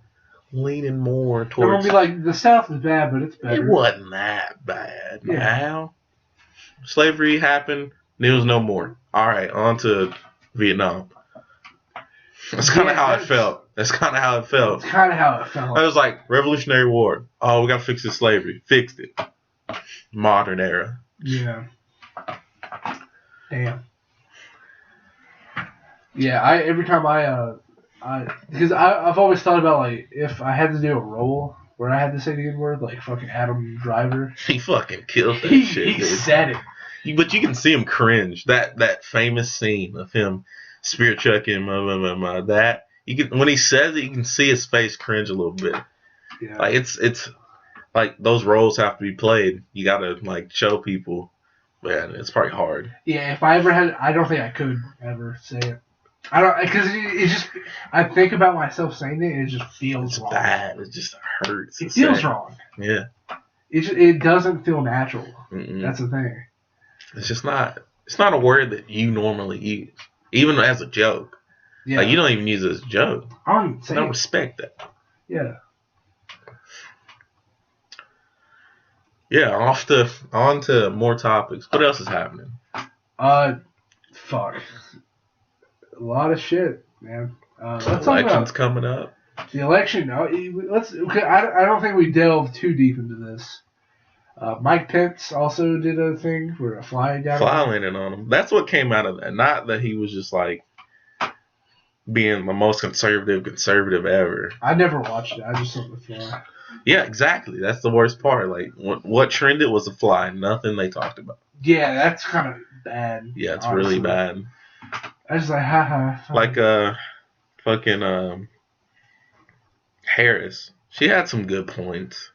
leaning more They're gonna towards... be like, the South is bad, but it's better. It wasn't that bad. Yeah. Now, slavery happened. There was no more. All right, on to Vietnam. That's kind of Yeah, how it that's- felt. That's kind of how it felt. That's kind of how it felt. I was like, Revolutionary War. Oh, we got to fix this slavery. Fixed it. Modern era. Yeah. Damn. Yeah, every time because I've always thought about like if I had to do a role where I had to say the N word, like fucking Adam Driver. He fucking killed that He shit, dude. said it. But you can see him cringe. That famous scene of him spear chucking that. You can, when he says it, you can see his face cringe a little bit. Yeah. Like it's like those roles have to be played. You gotta like show people. Man, it's probably hard. Yeah, if I ever had, I don't think I could ever say it. I don't, because it's just, I think about myself saying it, and it just feels It's wrong. bad. It just hurts. It to feels say. wrong. Yeah. It doesn't feel natural. Mm-mm. That's the thing. It's just not. It's not a word that you normally use, even as a joke. Yeah. Like you don't even use it as a joke. I don't even say I don't it. respect that. Yeah. Yeah. On to more topics. What else is happening? Fuck. A lot of shit, man. Let's talk Elections about coming up. the election. No, okay, I don't think we delved too deep into this. Mike Pence also did a thing where a fly down. Fly landing on him. That's what came out of that. Not that he was just like being the most conservative ever. I never watched it. I just saw the fly. Yeah, exactly. That's the worst part. Like what trended was a fly. Nothing they talked about. Yeah, that's kind of bad. Yeah, it's honestly. really bad. I was like, haha. Like fucking Harris. She had some good points.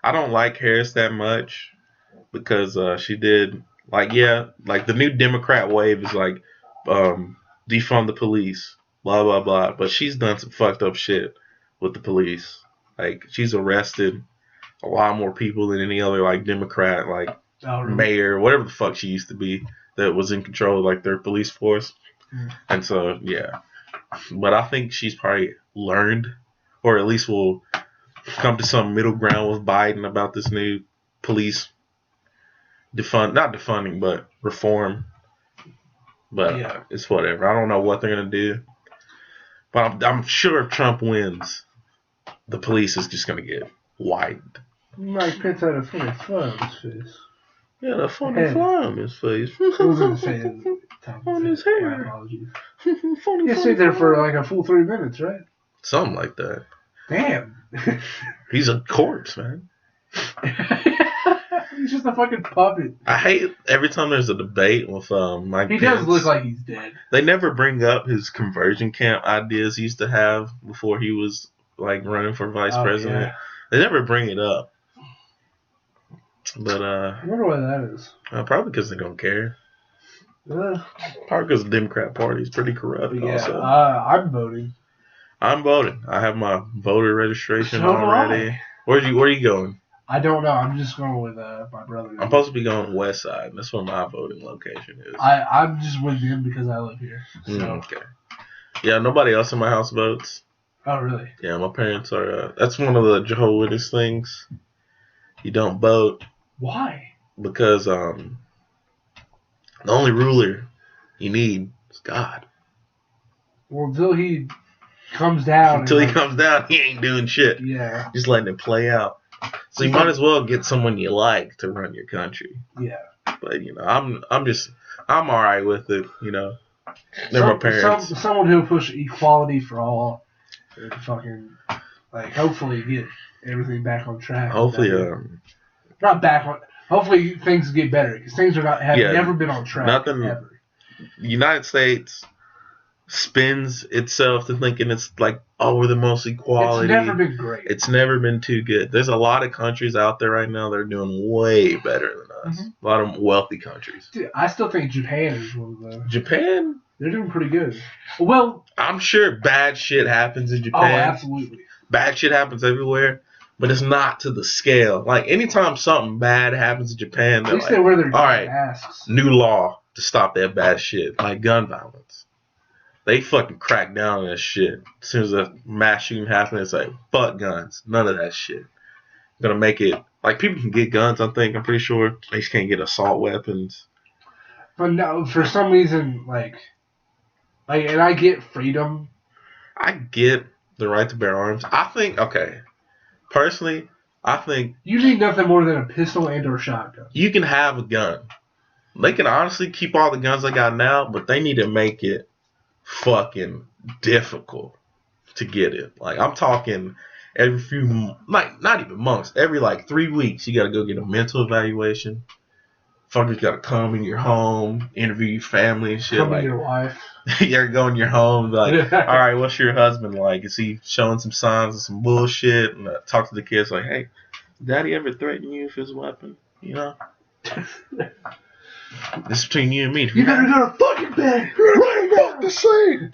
I don't like Harris that much because she did Like, yeah, like the new Democrat wave is like, defund the police, blah blah blah. But she's done some fucked up shit with the police. Like, she's arrested a lot more people than any other like Democrat, like Oh, really? mayor, whatever the fuck she used to be, that was in control of like their police force. Mm. And so, yeah. But I think she's probably learned, or at least will come to some middle ground with Biden about this new police not defunding, but reform. But Yeah. it's whatever. I don't know what they're gonna do. But I'm sure if Trump wins, the police is just gonna get widened. Mike Pence had a funny fly on his face. Yeah, the funny Hey. fly on his face. It wasn't saying On his hair. My apologies. funny, You stayed there for like a full 3 minutes, right? something like that. Damn. He's a corpse, man. He's just a fucking puppet. I hate every time there's a debate with Mike He Pence. does look like he's dead. They never bring up his conversion camp ideas he used to have before he was like running for vice Oh, president. yeah. They never bring it up. But I wonder why that is. probably because they don't care. Uh, Probably because the Democrat Party is pretty corrupt. but yeah, Also, I'm voting. I'm voting. I have my voter registration So do already. I. Where you going? I don't know. I'm just going with my brother. I'm supposed to be going west side. That's where my voting location is. I'm just with him because I live here. So. Okay. Yeah, nobody else in my house votes. Oh, really? Yeah, my parents are. That's one of the Jehovah's Witness things. You don't vote Why? because the only ruler you need is God. Well, until he comes down. Until he and, comes down, he ain't doing shit. Yeah. Just letting it play out. So you might as well get someone you like to run your country. Yeah. But I'm all right with it. They're my parents. Someone who'll push equality for all. And fucking hopefully get everything back on track. Hopefully, not back on. Hopefully things get better because things have Yeah, never been on track. nothing- ever. the United States spins itself to thinking it's like, oh, we're the most equality. It's never been great. It's never been too good. There's a lot of countries out there right now that are doing way better than us. Mhm. A lot of wealthy countries. Dude, I still think Japan is one of the. Japan, They're doing pretty good. Well, I'm sure bad shit happens in oh, Japan. absolutely. Bad shit happens everywhere, but it's not to the scale. Like, anytime something bad happens in Japan, At they're least like, they wear their all right, masks. new law to stop that bad shit, like gun violence. They fucking crack down on that shit. As soon as a mass shooting happens, it's like, fuck guns. None of that shit. Gonna make it, like, people can get guns, I'm pretty sure. They just can't get assault weapons. But no, for some reason, and I get freedom. I get the right to bear arms. I think, personally, I think You need nothing more than a pistol and or shotgun. you can have a gun. They can honestly keep all the guns they got now, but they need to make it fucking difficult to get it. Like, I'm talking every few, not even months, every 3 weeks, you gotta go get a mental evaluation. Fuckers gotta come in your home, interview your family and shit. Come to Like, your wife. you gotta go in your home, like, all right, what's your husband like? Is he showing some signs of some bullshit? And talk to the kids like, hey, daddy ever threaten you with his weapon? This is between you and me. You better go to fucking bed right now. the scene.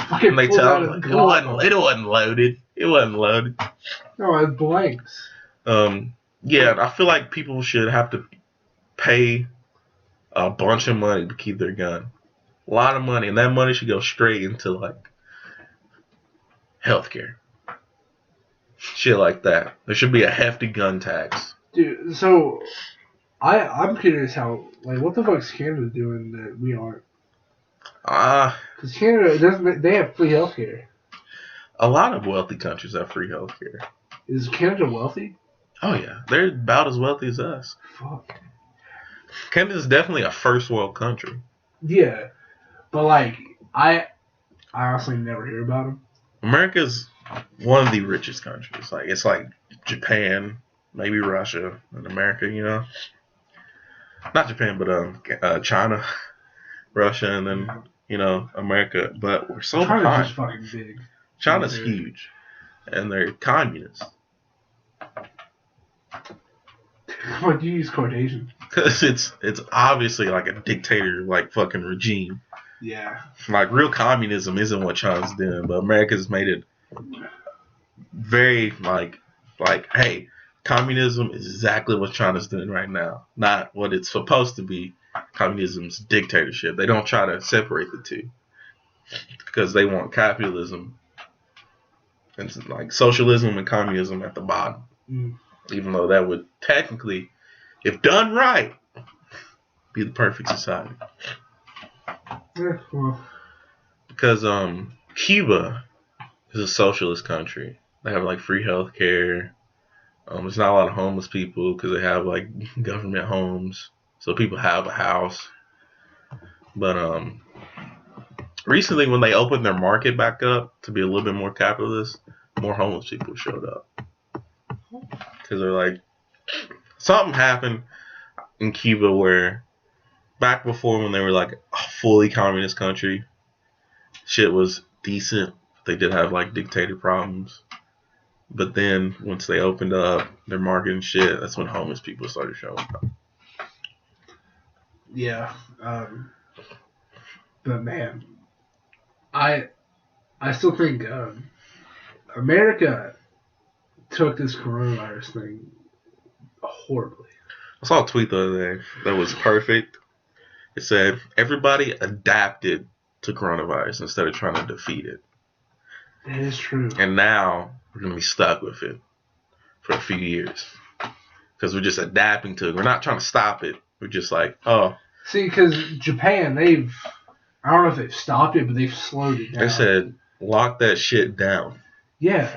Fucking And they pull tell out him, a like, Glock. it wasn't loaded. It wasn't loaded. No, it's blanks. Yeah, I feel like people should have to pay a bunch of money to keep their gun. A lot of money, and that money should go straight into healthcare. Shit like that. There should be a hefty gun tax. Dude, so I'm curious how what the fuck's Canada doing that we aren't? Because Canada they have free healthcare. A lot of wealthy countries have free healthcare. Is Canada wealthy? Oh yeah, they're about as wealthy as us. Fuck. Canada's definitely a first world country. Yeah, but I honestly never hear about them. America's one of the richest countries. It's like Japan, maybe Russia, and America. Not Japan, but China, Russia, and then America. But we're so China's behind. just fucking big. China's Yeah. huge, and they're communists. What do you use quotation? Because it's obviously like a dictator, like fucking regime. Yeah. Like real communism isn't what China's doing, but America's made it very like hey, communism is exactly what China's doing right now, not what it's supposed to be. Communism's dictatorship. They don't try to separate the two because they want capitalism and like socialism and communism at the bottom. Mm. Even though that would technically, if done right, be the perfect society. Yeah, well, Because Cuba is a socialist country. They have like free health care. There's not a lot of homeless people because they have like government homes, so people have a house. But recently, when they opened their market back up to be a little bit more capitalist, more homeless people showed up because they're like, something happened in Cuba where back before when they were like a fully communist country, shit was decent. They did have like dictator problems. But then once they opened up their market and shit, that's when homeless people started showing up. yeah. But man, I still think America took this coronavirus thing horribly. I saw a tweet the other day that was perfect. It said, everybody adapted to coronavirus instead of trying to defeat it. That is true. And now we're going to be stuck with it for a few years. Because we're just adapting to it. We're not trying to stop it. We're just like, oh. See, because Japan, I don't know if they've stopped it, but they've slowed it down. They said, lock that shit down. Yeah.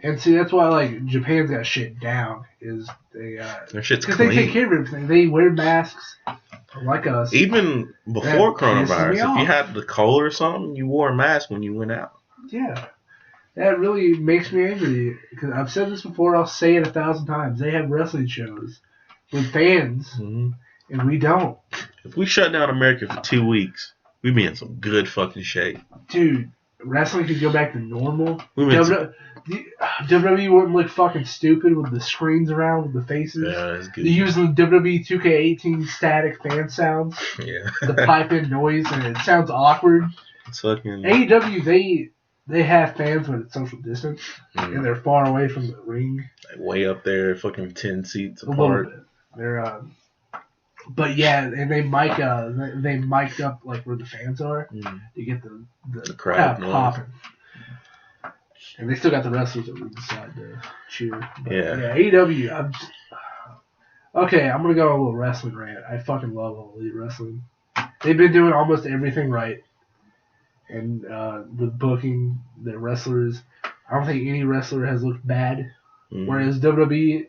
And see, that's why, like, Japan's got shit down, is Their shit's because clean. they take care of everything. They wear masks, like us. Even before That pisses coronavirus, me if you off. had the cold or something, you wore a mask when you went out. Yeah. That really makes me angry, because I've said this before, I'll say it 1,000 times. They have wrestling shows with fans, Mm-hmm. and we don't. If we shut down America for 2 weeks, we'd be in some good fucking shape. Dude, wrestling could go back to normal. We'd be in some, WWE wouldn't look fucking stupid with the screens around with the faces. yeah, that's good. They're using WWE 2K18 static fan sounds, Yeah. the pipe-in noise, and it sounds awkward. It's fucking. AEW, they have fans, but it's social distance, Mm. and they're far away from the ring. Like way up there, fucking 10 seats A little apart. bit. They're, but yeah, and they mic'd up like where the fans are Mm. to get the crowd crowd noise. popping. And they still got the wrestlers at ringside to cheer. But Yeah. AEW. Okay, I'm gonna go on a little wrestling rant. I fucking love All Elite Wrestling. They've been doing almost everything right, and with booking their wrestlers, I don't think any wrestler has looked bad. Mm. Whereas WWE,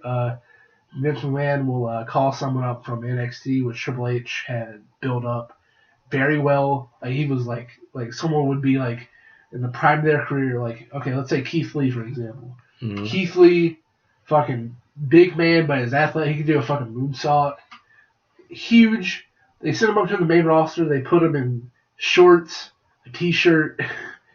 Vince McMahon will call someone up from NXT, which Triple H had built up very well. Like he was like someone would be like in the prime of their career. Like, okay, let's say Keith Lee, for example. Mm. Keith Lee, fucking big man, but his athletic, he can do a fucking moonsault. Huge. They sent him up to the main roster. They put him in shorts, a t-shirt.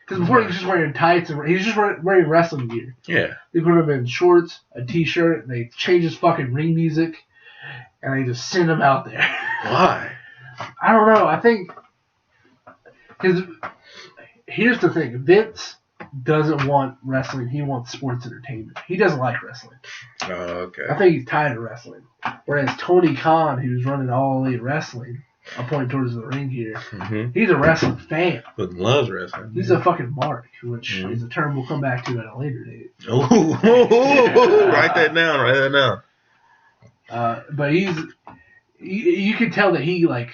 Because before he was just wearing tights and he was just wearing wrestling gear. Yeah. They put him in shorts, a t-shirt, and they changed his fucking ring music, and they just sent him out there. Why? I don't know. I think because here's the thing: Vince doesn't want wrestling. He wants sports entertainment. He doesn't like wrestling. Oh, okay. I think he's tired of wrestling. Whereas Tony Khan, who's running All Elite Wrestling, I'm pointing towards the ring here. Mm-hmm. He's a wrestling fan. But loves wrestling. He's a fucking mark, which Mhm. is a term we'll come back to at a later date. Ooh, write that down. Write that down. But you can tell that he like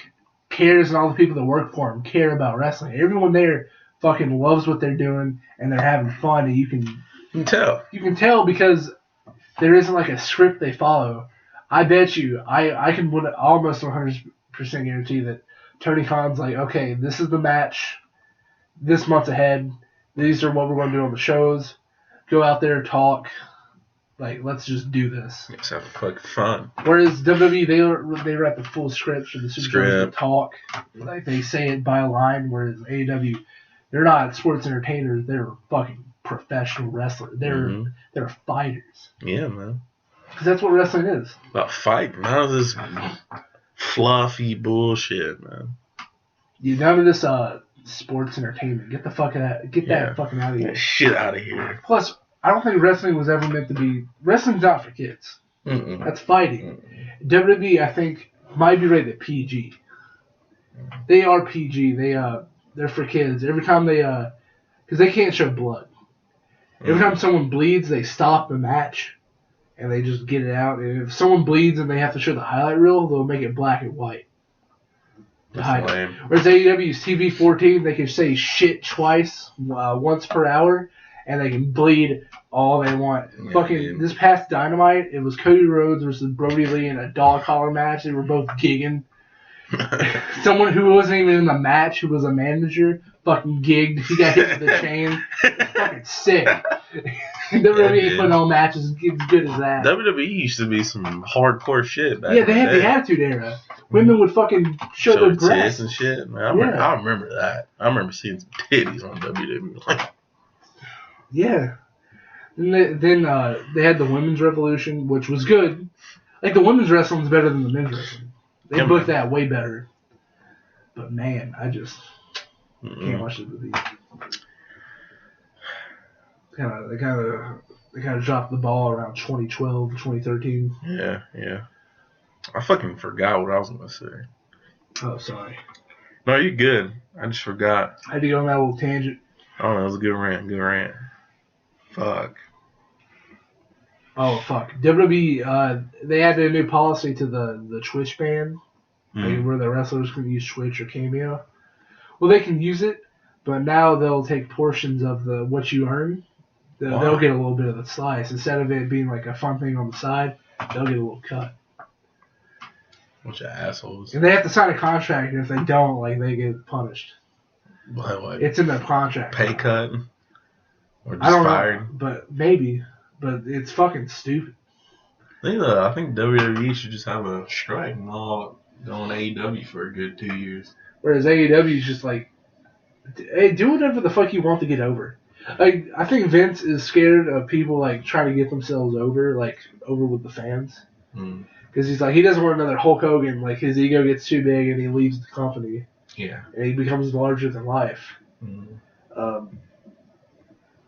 cares, and all the people that work for him care about wrestling. Everyone there fucking loves what they're doing, and they're having fun. And you You can tell. can tell because there isn't like a script they follow. I bet you, I can almost 100% guarantee that Tony Khan's like, okay, this is the match this month ahead. These are what we're going to do on the shows. Go out there, talk. Like, let's just do this. Let's have fucking fun. Whereas WWE, they write the full script for the superstars to Script. talk. Like, they say it by line, whereas AEW, they're not sports entertainers. They're fucking professional wrestlers. They're Mhm. fighters. Yeah, man. Because that's what wrestling is. About fighting. None of this fluffy bullshit, man. None of this sports entertainment. Get the fuck out. Get that fucking out of here. Get shit out of here. Plus, I don't think wrestling was ever meant to be. Wrestling's not for kids. Mm-mm. That's fighting. WWE, I think, might be rated PG. They are PG. They're for kids. Every time they because they can't show blood. Every time someone bleeds, they stop the match, and they just get it out. And if someone bleeds and they have to show the highlight reel, they'll make it black and white. That's lame. Whereas AEW's TV 14, they can say shit twice, once per hour, and they can bleed all they want. Yeah, Fucking dude. this past Dynamite, it was Cody Rhodes versus Brody Lee in a dog collar match. They were both gigging. Someone who wasn't even in the match, who was a manager, fucking gigged. He got hit with the chain. Fucking sick. WWE dude. putting on matches as good as that. WWE used to be some hardcore shit back Yeah, in they had day. the Attitude Era. Women would fucking show their tits breasts. and shit. Man, I Yeah. remember that. I remember seeing some titties on WWE. Yeah. And then they had the women's revolution, which was good. Like, the women's wrestling's better than the men's wrestling. They Yeah, booked man. that way better. But man, I just can't Mm-mm. watch the movie. They kind of dropped the ball around 2012, 2013. Yeah. I fucking forgot what I was gonna say. Oh, sorry. No, you good. I just forgot. I had to go on that little tangent. I don't know. It was a good rant. Fuck. Oh, fuck. WWE, they added a new policy to the Twitch ban, like, where the wrestlers can use Twitch or Cameo. Well, they can use it, but now they'll take portions of what you earn. They'll get a little bit of the slice. Instead of it being like a fun thing on the side, they'll get a little cut. Bunch of assholes. And they have to sign a contract, and if they don't, like, they get punished. What? It's in their contract. Pay cut? Or just I don't fired? know, but maybe. But it's fucking stupid. I think WWE should just have a strike and all go on AEW for a good 2 years. Whereas AEW is just like, hey, do whatever the fuck you want to get over. Like, I think Vince is scared of people, like, trying to get themselves over with the fans. Mm. Because he's like, he doesn't want another Hulk Hogan. Like, his ego gets too big and he leaves the company. Yeah. And he becomes larger than life. Mm.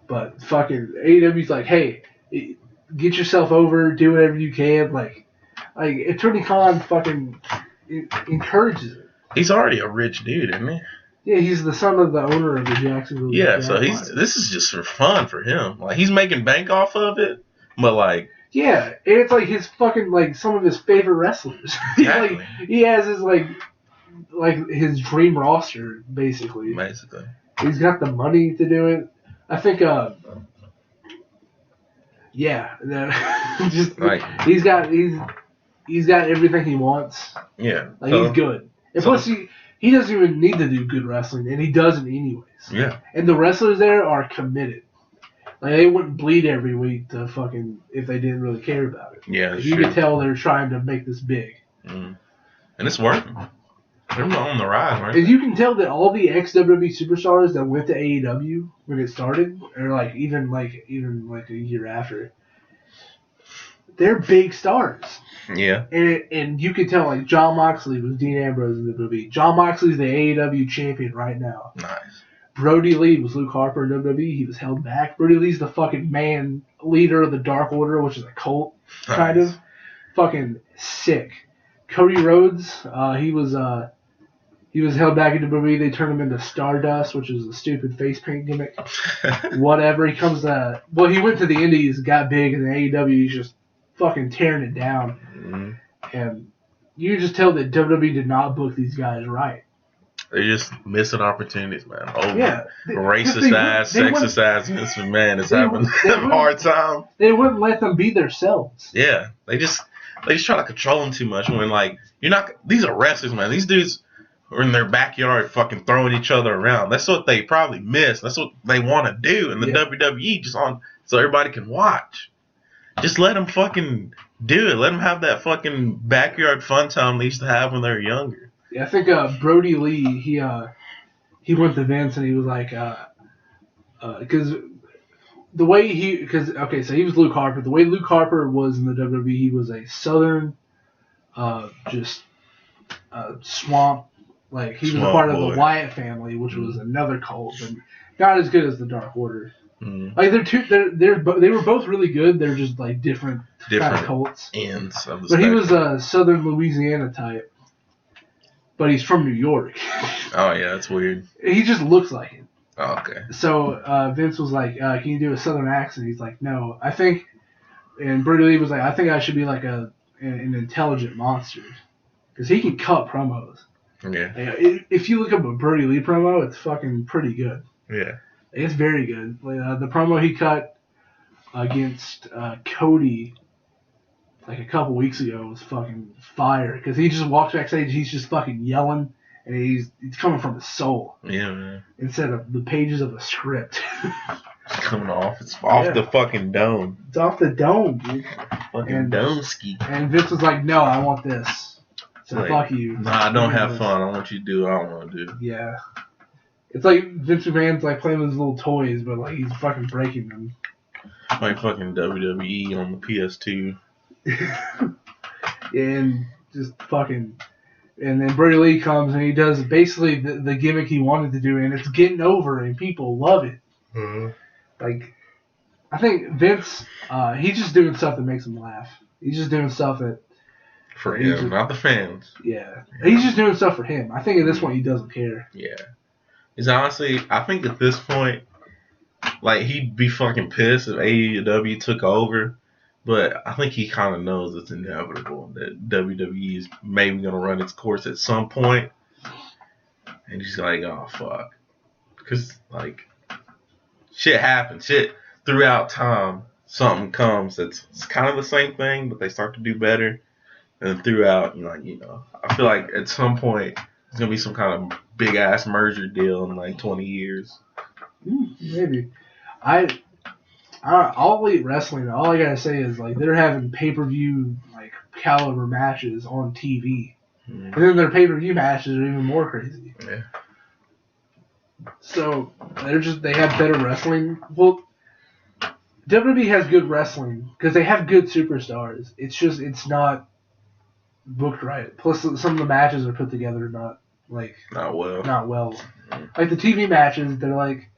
But fucking AEW's like, hey, get yourself over, do whatever you can. Like Tony Khan fucking encourages it. He's already a rich dude, isn't he? Yeah, he's the son of the owner of the Jacksonville. Yeah, so Jaguars. this is just for fun for him. Like, he's making bank off of it, but like, Yeah, and it's like his fucking, like, some of his favorite wrestlers. Exactly. Like, he has his, like his dream roster, basically. basically. He's got the money to do it. I think, yeah, just Like, he's got everything he wants. yeah. Like, so- he's good. And so- plus, he doesn't even need to do good wrestling, and he doesn't anyways. Yeah. And the wrestlers there are committed. Like, they wouldn't bleed every week to fucking if they didn't really care about it. Yeah, that's You true. can tell they're trying to make this big. Mm. And it's working. They're on the rise, right? And you can tell that all the ex-WWE superstars that went to AEW when it started, or like even a year after, they're big stars. Yeah. And you can tell, like, John Moxley was Dean Ambrose in the WWE. John Moxley's the AEW champion right now. Nice. Brody Lee was Luke Harper in WWE. He was held back. Brody Lee's the fucking man leader of the Dark Order, which is a cult, kind Nice. of. Fucking sick. Cody Rhodes, he was held back in WWE. They turned him into Stardust, which is a stupid face paint gimmick. Whatever. He comes to... Well, he went to the Indies, got big, and the AEW, he's just fucking tearing it down. Mhm. And you just tell that WWE did not book these guys right. They're just missing opportunities, man. Oh, Yeah. racist ass, sexist ass Vince McMahon is having a hard time. They wouldn't let them be themselves. Yeah, they just try to control them too much. When, like, you're not. These are wrestlers, man. These dudes are in their backyard fucking throwing each other around. That's what they probably miss. That's what they want to do in the Yeah. WWE, just on so everybody can watch. Just let them fucking do it. Let them have that fucking backyard fun time they used to have when they were younger. Yeah, I think Brody Lee, he went to Vince and he was like, because the way so he was Luke Harper. The way Luke Harper was in the WWE, he was a Southern, just swamp. Like he was a Swamp part of boy. the Wyatt family, which was another cult, but not as good as the Dark Order. Mm. Like they were both really good. They're just like different kind of cults. Ends of the But he was spectrum. a Southern Louisiana type. But he's from New York. Oh yeah, that's weird. He just looks like it. Oh, okay. So Vince was like, "Can you do a Southern accent?" He's like, "No, I think." And Brody Lee was like, "I think I should be like an intelligent monster, because he can cut promos. Yeah. If you look up a Brody Lee promo, it's fucking pretty good. Yeah. It's very good. The promo he cut against Cody like a couple weeks ago was fucking fire, because he just walks backstage, he's just fucking yelling, and he's coming from his soul Yeah, man. instead of the pages of a script. It's coming off. It's off the fucking dome. It's off the dome, dude. Fucking And- dome ski. And Vince was like, "No, I want this." So Like, fuck you. Nah, I don't Give me have this. fun. I want you to do what I want to do. Yeah. It's like Vince McMahon's like playing with his little toys, but like he's fucking breaking them. Like fucking WWE on the PS2. And just fucking. And then Brody Lee comes and he does basically the gimmick he wanted to do, and it's getting over, and people love it. Like, I think Vince, he's just doing stuff that makes him laugh. He's just doing stuff that, For He's him, a- not the fans. yeah. He's just doing stuff for him. I think at this point he doesn't care. Yeah. It's honestly, I think at this point, like, he'd be fucking pissed if AEW took over. But I think he kind of knows it's inevitable that WWE is maybe going to run its course at some point. And he's like, oh, fuck. Because, like, shit happens. Shit, throughout time, something comes that's kind of the same thing, but they start to do better. And throughout, I feel like at some point, there's going to be some kind of big-ass merger deal in, like, 20 years. Maybe. All Elite Wrestling, all I gotta say is, like, they're having pay-per-view, like, caliber matches on TV. Mm. And then their pay-per-view matches are even more crazy. Yeah. So, they have better wrestling. Well, WWE has good wrestling, because they have good superstars. It's not booked right. Plus, some of the matches are put together not well. Mm. Like, the TV matches, they're, like,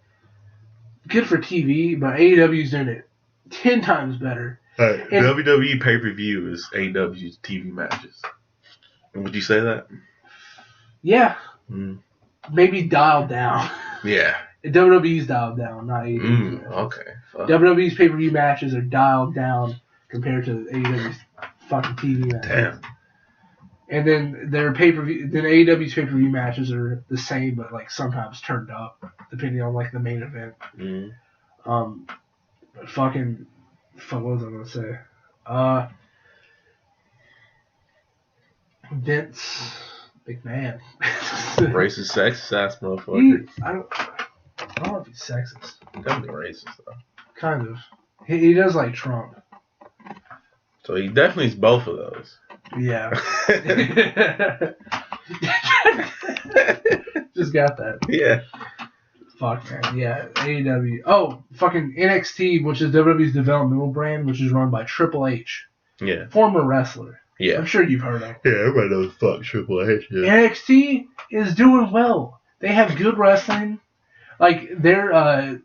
good for TV, but AEW's doing it 10 times better. Hey, And- WWE pay-per-view is AEW's TV matches. Would you say that? Yeah, Mm. maybe dialed down. Yeah. WWE's dialed down, not AEW. Okay. Fuck. WWE's pay-per-view matches are dialed down compared to AEW's fucking TV matches. Damn. And then AEW's pay-per-view matches are the same, but like sometimes turned up depending on like the main event. Mm. But fuck, what was I gonna say? Vince McMahon. Racist, sexist ass motherfucker. I don't know if he's sexist. Definitely racist though. Kind of. He does like Trump. So he definitely is both of those. Yeah. Just got that. Yeah. Fuck, man. Yeah, AEW. Oh, fucking NXT, which is WWE's developmental brand, which is run by Triple H. Yeah. Former wrestler. I'm Yeah. sure you've heard of. Yeah, everybody knows fuck Triple H. Yeah. NXT is doing well. They have good wrestling. Like their live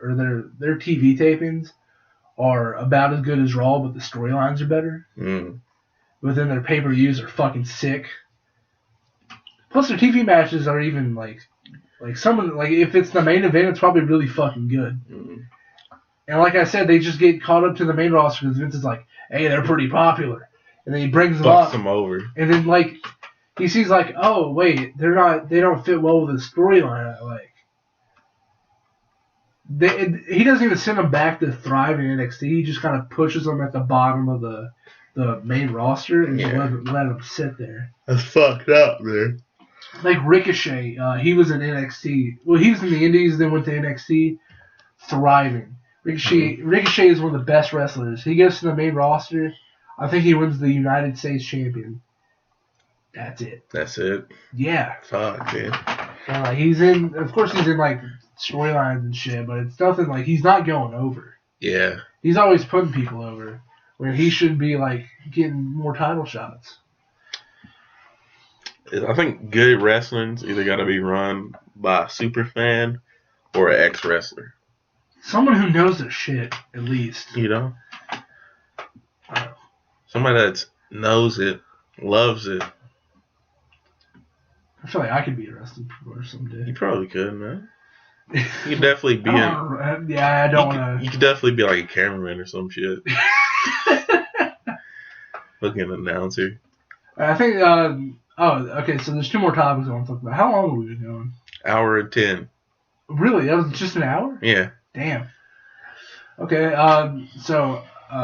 or their TV tapings are about as good as Raw, but the storylines are better. Mm. But then their pay-per-views are fucking sick. Plus their TV matches are even like some of if it's the main event, it's probably really fucking good. Mm. And like I said, they just get caught up to the main roster because Vince is like, hey, they're pretty popular. And then he brings them Fucks up. him over. And then he sees oh wait, they don't fit well with the storyline I like. He doesn't even send them back to thrive in NXT. He just kind of pushes them at the bottom of the main roster and just let them sit there. That's fucked up, man. Like Ricochet, he was in NXT. Well, he was in the Indies, then went to NXT, thriving. Ricochet is one of the best wrestlers. He gets to the main roster. I think he wins the United States champion. That's it. That's it. Yeah. Fuck, man. And, he's in. Of course, he's in storylines and shit, but it's nothing like he's not going over. Yeah. He's always putting people over, where he should be like getting more title shots. I think good wrestling's either got to be run by a super fan or an ex-wrestler. Someone who knows their shit, at least. You know? Somebody that knows it, loves it. I feel like I could be a wrestling promoter someday. You probably could, man. You could definitely be I don't want to. You could definitely be like a cameraman or some shit. Fucking announcer. I think. Okay. So there's 2 more topics I want to talk about. How long have we been going? Hour and 10. Really? That was just an hour? Yeah. Damn. Okay. So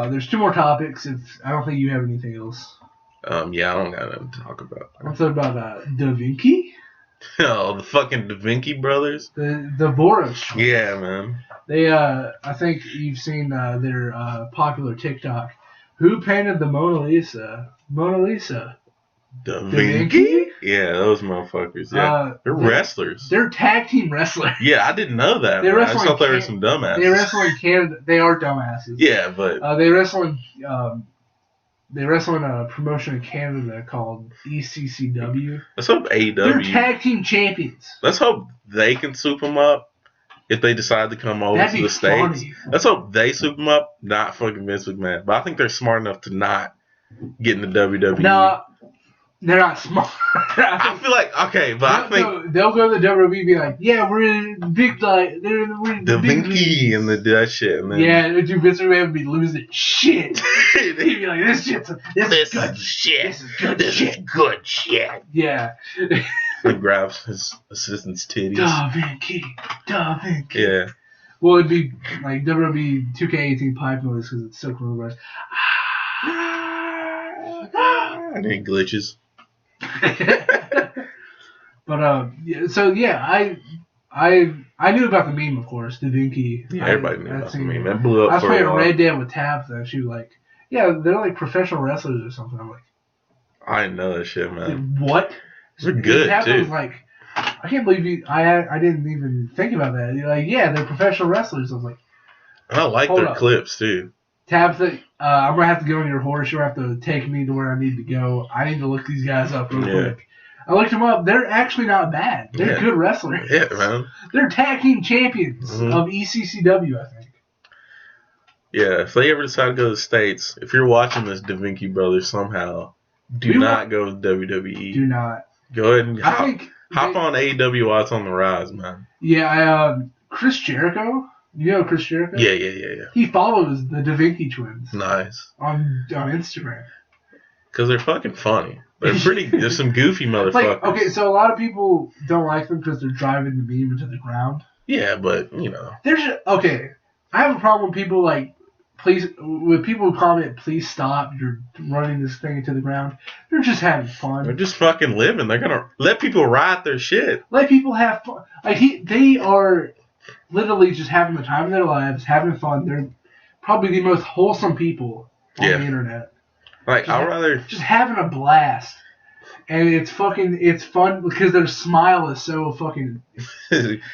there's 2 more topics. I don't think you have anything else. Yeah, I don't got nothing to talk about. I'm talking about Da Vinci. Oh, the fucking Da Vinci brothers. The Voros. Yeah, man. They. I think you've seen their popular TikTok. Who painted the Mona Lisa? Mona Lisa. Da Vinci? Vinci? Yeah, those motherfuckers. Yeah, they're wrestlers. They're tag team wrestlers. Yeah, I didn't know that. They Man. I wrestle just thought in they were some dumbasses. They wrestle in Canada. They are dumbasses. Yeah, but They wrestle in. They wrestle in a promotion in Canada called ECCW. let's hope AEW. They're tag team champions. Let's hope they can soup them up if they decide to come over That'd to be the States. funny. Let's hope they soup them up, not fucking Vince McMahon. But I think they're smart enough to not get in the WWE. No, they're not smart. I feel like, okay, but I think they'll go to the WWE and be like, yeah, we're in big like we're in Da the big Vinci league. and that shit. And then, Yeah, dude, Vince McMahon would be losing shit. He'd be like, this is good shit. This is good This shit. is good shit. Yeah. And grabs his assistant's titties. Da Vinci. Da Vinci. Yeah. Well, it'd be like WWE 2K18 pipe noise because it's so coronavirus. I need glitches. But yeah, so yeah, I knew about the meme, of course, Da Vinci. Yeah, everybody knew I'd about the seen meme. it. That blew up I was for playing a while. Red Dead with Tabitha, and she was like, yeah, they're like professional wrestlers or something. I'm like, I didn't know that shit, man. what? They're good, Tabitha too. was like, I can't believe you. I didn't even think about that. You're like, yeah, they're professional wrestlers. I was like, I like Hold their up. clips, too. Tabitha, I'm gonna have to go on your horse. You'll have to take me to where I need to go. I need to look these guys up real Yeah. quick. I looked them up. They're actually not bad. They're Yeah. good wrestlers. Yeah, man. They're tag team champions Mhm. of ECCW, I think. Yeah, if they ever decide to go to the States, if you're watching this Da Vinci Brothers somehow, do We not go to WWE. Do not. Go ahead and I hop, think. hop on AEW while it's on the rise, man. Yeah, Chris Jericho. You know Chris Jericho? Yeah. He follows the Da Vinci twins Nice. on Instagram. Because they're fucking funny. They're pretty, there's some goofy motherfuckers. Like, okay, so a lot of people don't like them because they're driving the meme into the ground. Yeah, but, you know. Okay, I have a problem with people like, with people who comment, please stop, you're running this thing into the ground. They're just having They're fun. just fucking living. They're going to let people ride their shit. Let people have fun. Like, they are literally just having the time of their lives, having fun. They're probably the most wholesome people on Yeah. the internet. Like, I'd rather. Just having a blast. And it's fun because their smile is so fucking,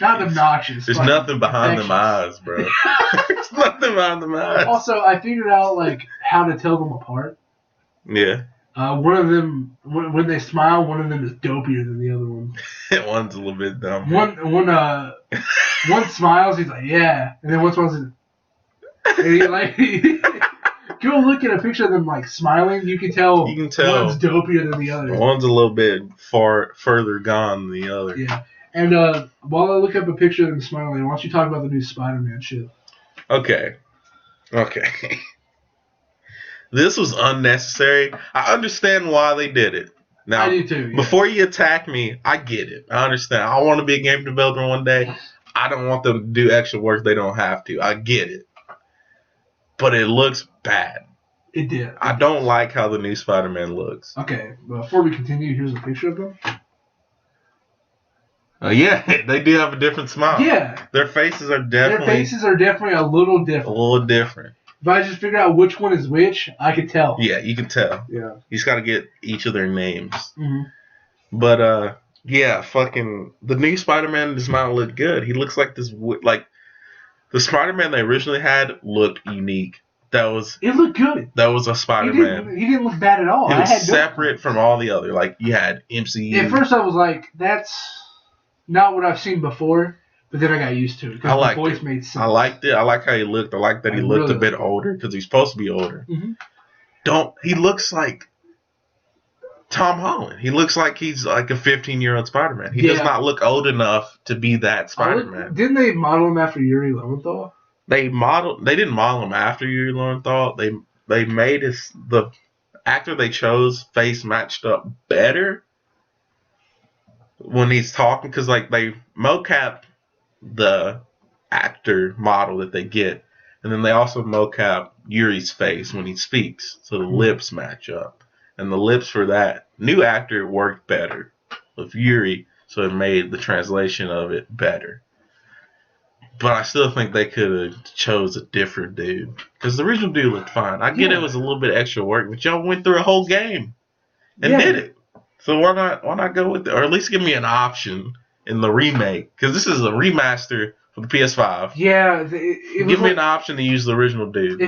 not obnoxious. There's but nothing behind them infectious. eyes, bro. There's nothing behind them eyes. Also, I figured out, like, how to tell them apart. Yeah. One of them, when they smile, one of them is dopier than the other one. One's a little bit dumb. One smiles, he's like, yeah. And then one smiles, and he, like, go look at a picture of them, like, smiling. You can tell one's dopier than the other. One's a little bit further gone than the other. Yeah. And while I look up a picture of them smiling, why don't you talk about the new Spider-Man shit? Okay. This was unnecessary. I understand why they did it. Now, I do too. Yeah. before you attack me, I get it. I understand. I want to be a game developer one day. I don't want them to do extra work they don't have to. I get it. But it looks bad. It did. I don't like how the new Spider-Man looks. Okay, before we continue, here's a picture of them. Yeah, they do have a different smile. Yeah. Their faces are Their definitely faces are definitely a little a different. little different. If I just figure out which one is which, I could tell. Yeah, you can tell. Yeah. You just got to get each of their names. Mm-hmm. But Yeah, fucking the new Spider-Man does not look good. He looks like this like the Spider-Man they originally had looked unique. That was It looked good. a He Spider-Man. didn't look bad at all. It I was had no separate from all the other. Like you had MCU. At first, I was like, "That's not what I've seen before," but then I got used to it I because the liked voice it. made sense. I liked it. I like how he looked. I like that he I looked really a bit liked it. older because he's supposed to be older. Mhm. He looks like Tom Holland. He looks like he's like a 15-year-old Spider-Man. He does Yeah. not look old enough to be that Spider-Man. Didn't they model him after Yuri Lowenthal? They didn't model him after Yuri Lowenthal. They made the actor they chose face matched up better when he's talking because like they mocap the actor model that they get, and then they also mocap Yuri's face when he speaks, so the lips match up, and the lips for that new actor worked better with Yuri, so it made the translation of it better. But I still think they could have chose a different dude because the original dude looked fine. I get Yeah. it was a little bit extra work, but y'all went through a whole game and Yeah. did it. So why not go with it, or at least give me an option in the remake? Because this is a remaster for the PS5. Yeah, it was Give me like, an option to use the original dude.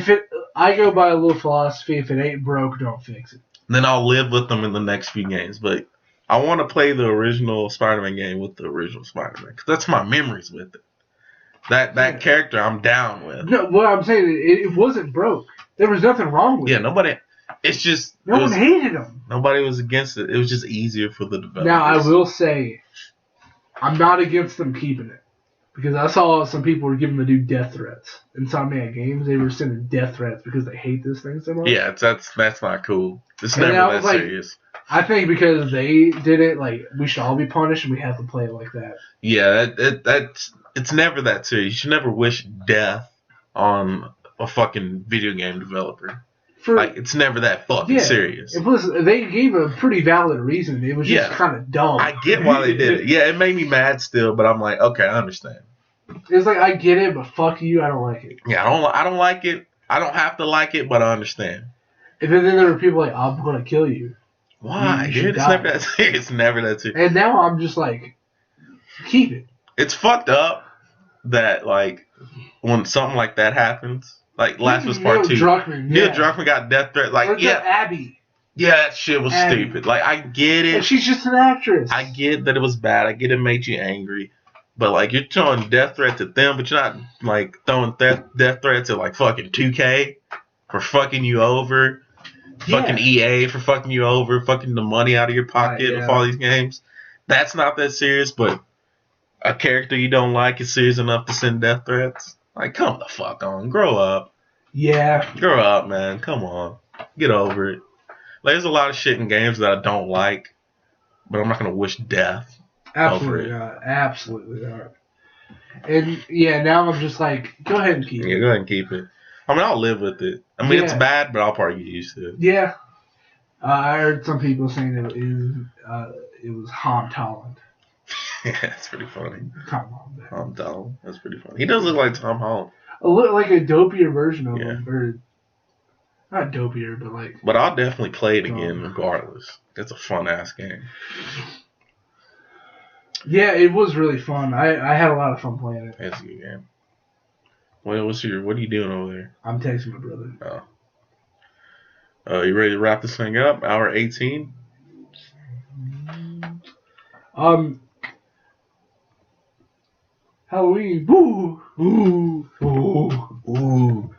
I go by a little philosophy: if it ain't broke, don't fix it. Then I'll live with them in the next few games. But I want to play the original Spider-Man game with the original Spider-Man because that's my memories with it. That character I'm down with. No, what I'm saying, it wasn't broke. There was nothing wrong with Yeah, it. nobody. It's just No one hated him. nobody was against it. It was just easier for the developers. Now, I will say, I'm not against them keeping it. Because I saw some people were giving the dude death threats. Insomniac Games, they were sending death threats because they hate this thing so much. Yeah, that's not cool. It's And I never that was like- serious. I think because they did it, like, we should all be punished and we have to play it like that. Yeah, that's it's never that serious. You should never wish death on a fucking video game developer. Like it's never that fucking serious. And plus, they gave a pretty valid reason. It was just Yeah. kind of dumb. I get why they did it. Yeah, it made me mad still, but I'm like, okay, I understand. It's like, I get it, but fuck you, I don't like it. Yeah, I don't like it. I don't have to like it, but I understand. And then there were people like, I'm gonna kill you. Why, You should dude? It's die. never that serious. It's never that serious. And now I'm just like, keep it. It's fucked up that like when something like that happens, like Last of Us Part 2. Druckmann, Neil yeah. Druckmann got death threat. Or Like, to yeah, Abby. that shit was Abby. stupid. Like, I get And it. she's just an actress. I get that it was bad. I get it made you angry. But like, you're throwing death threats at them, but you're not like throwing death threats at like fucking 2K for fucking you over. Fucking EA for fucking you over, fucking the money out of your pocket with all these games. That's not that serious, but a character you don't like is serious enough to send death threats? Like, come the fuck on. Grow up. Yeah. Grow up, man. Come on. Get over it. Like, there's a lot of shit in games that I don't like, but I'm not going to wish death. Absolutely not. Absolutely not. And yeah, now I'm just like, go ahead and keep Yeah, it. go ahead and keep it. I mean, I'll live with it. I mean, it's Yeah. bad, but I'll probably get used to it. Yeah. I heard some people saying it was Tom Holland. Yeah, that's pretty funny. Tom Holland. Tom Holland. That's pretty funny. He does look like Tom Holland. A little like a dopier version of Yeah. him. Or not dopier, but like. But I'll definitely play it again regardless. It's a fun ass game. Yeah, it was really fun. I had a lot of fun playing it. It's a good game. What are you doing over there? I'm texting my brother. You ready to wrap this thing up? Hour 18? Halloween. Boo! Ooh! Ooh! Ooh!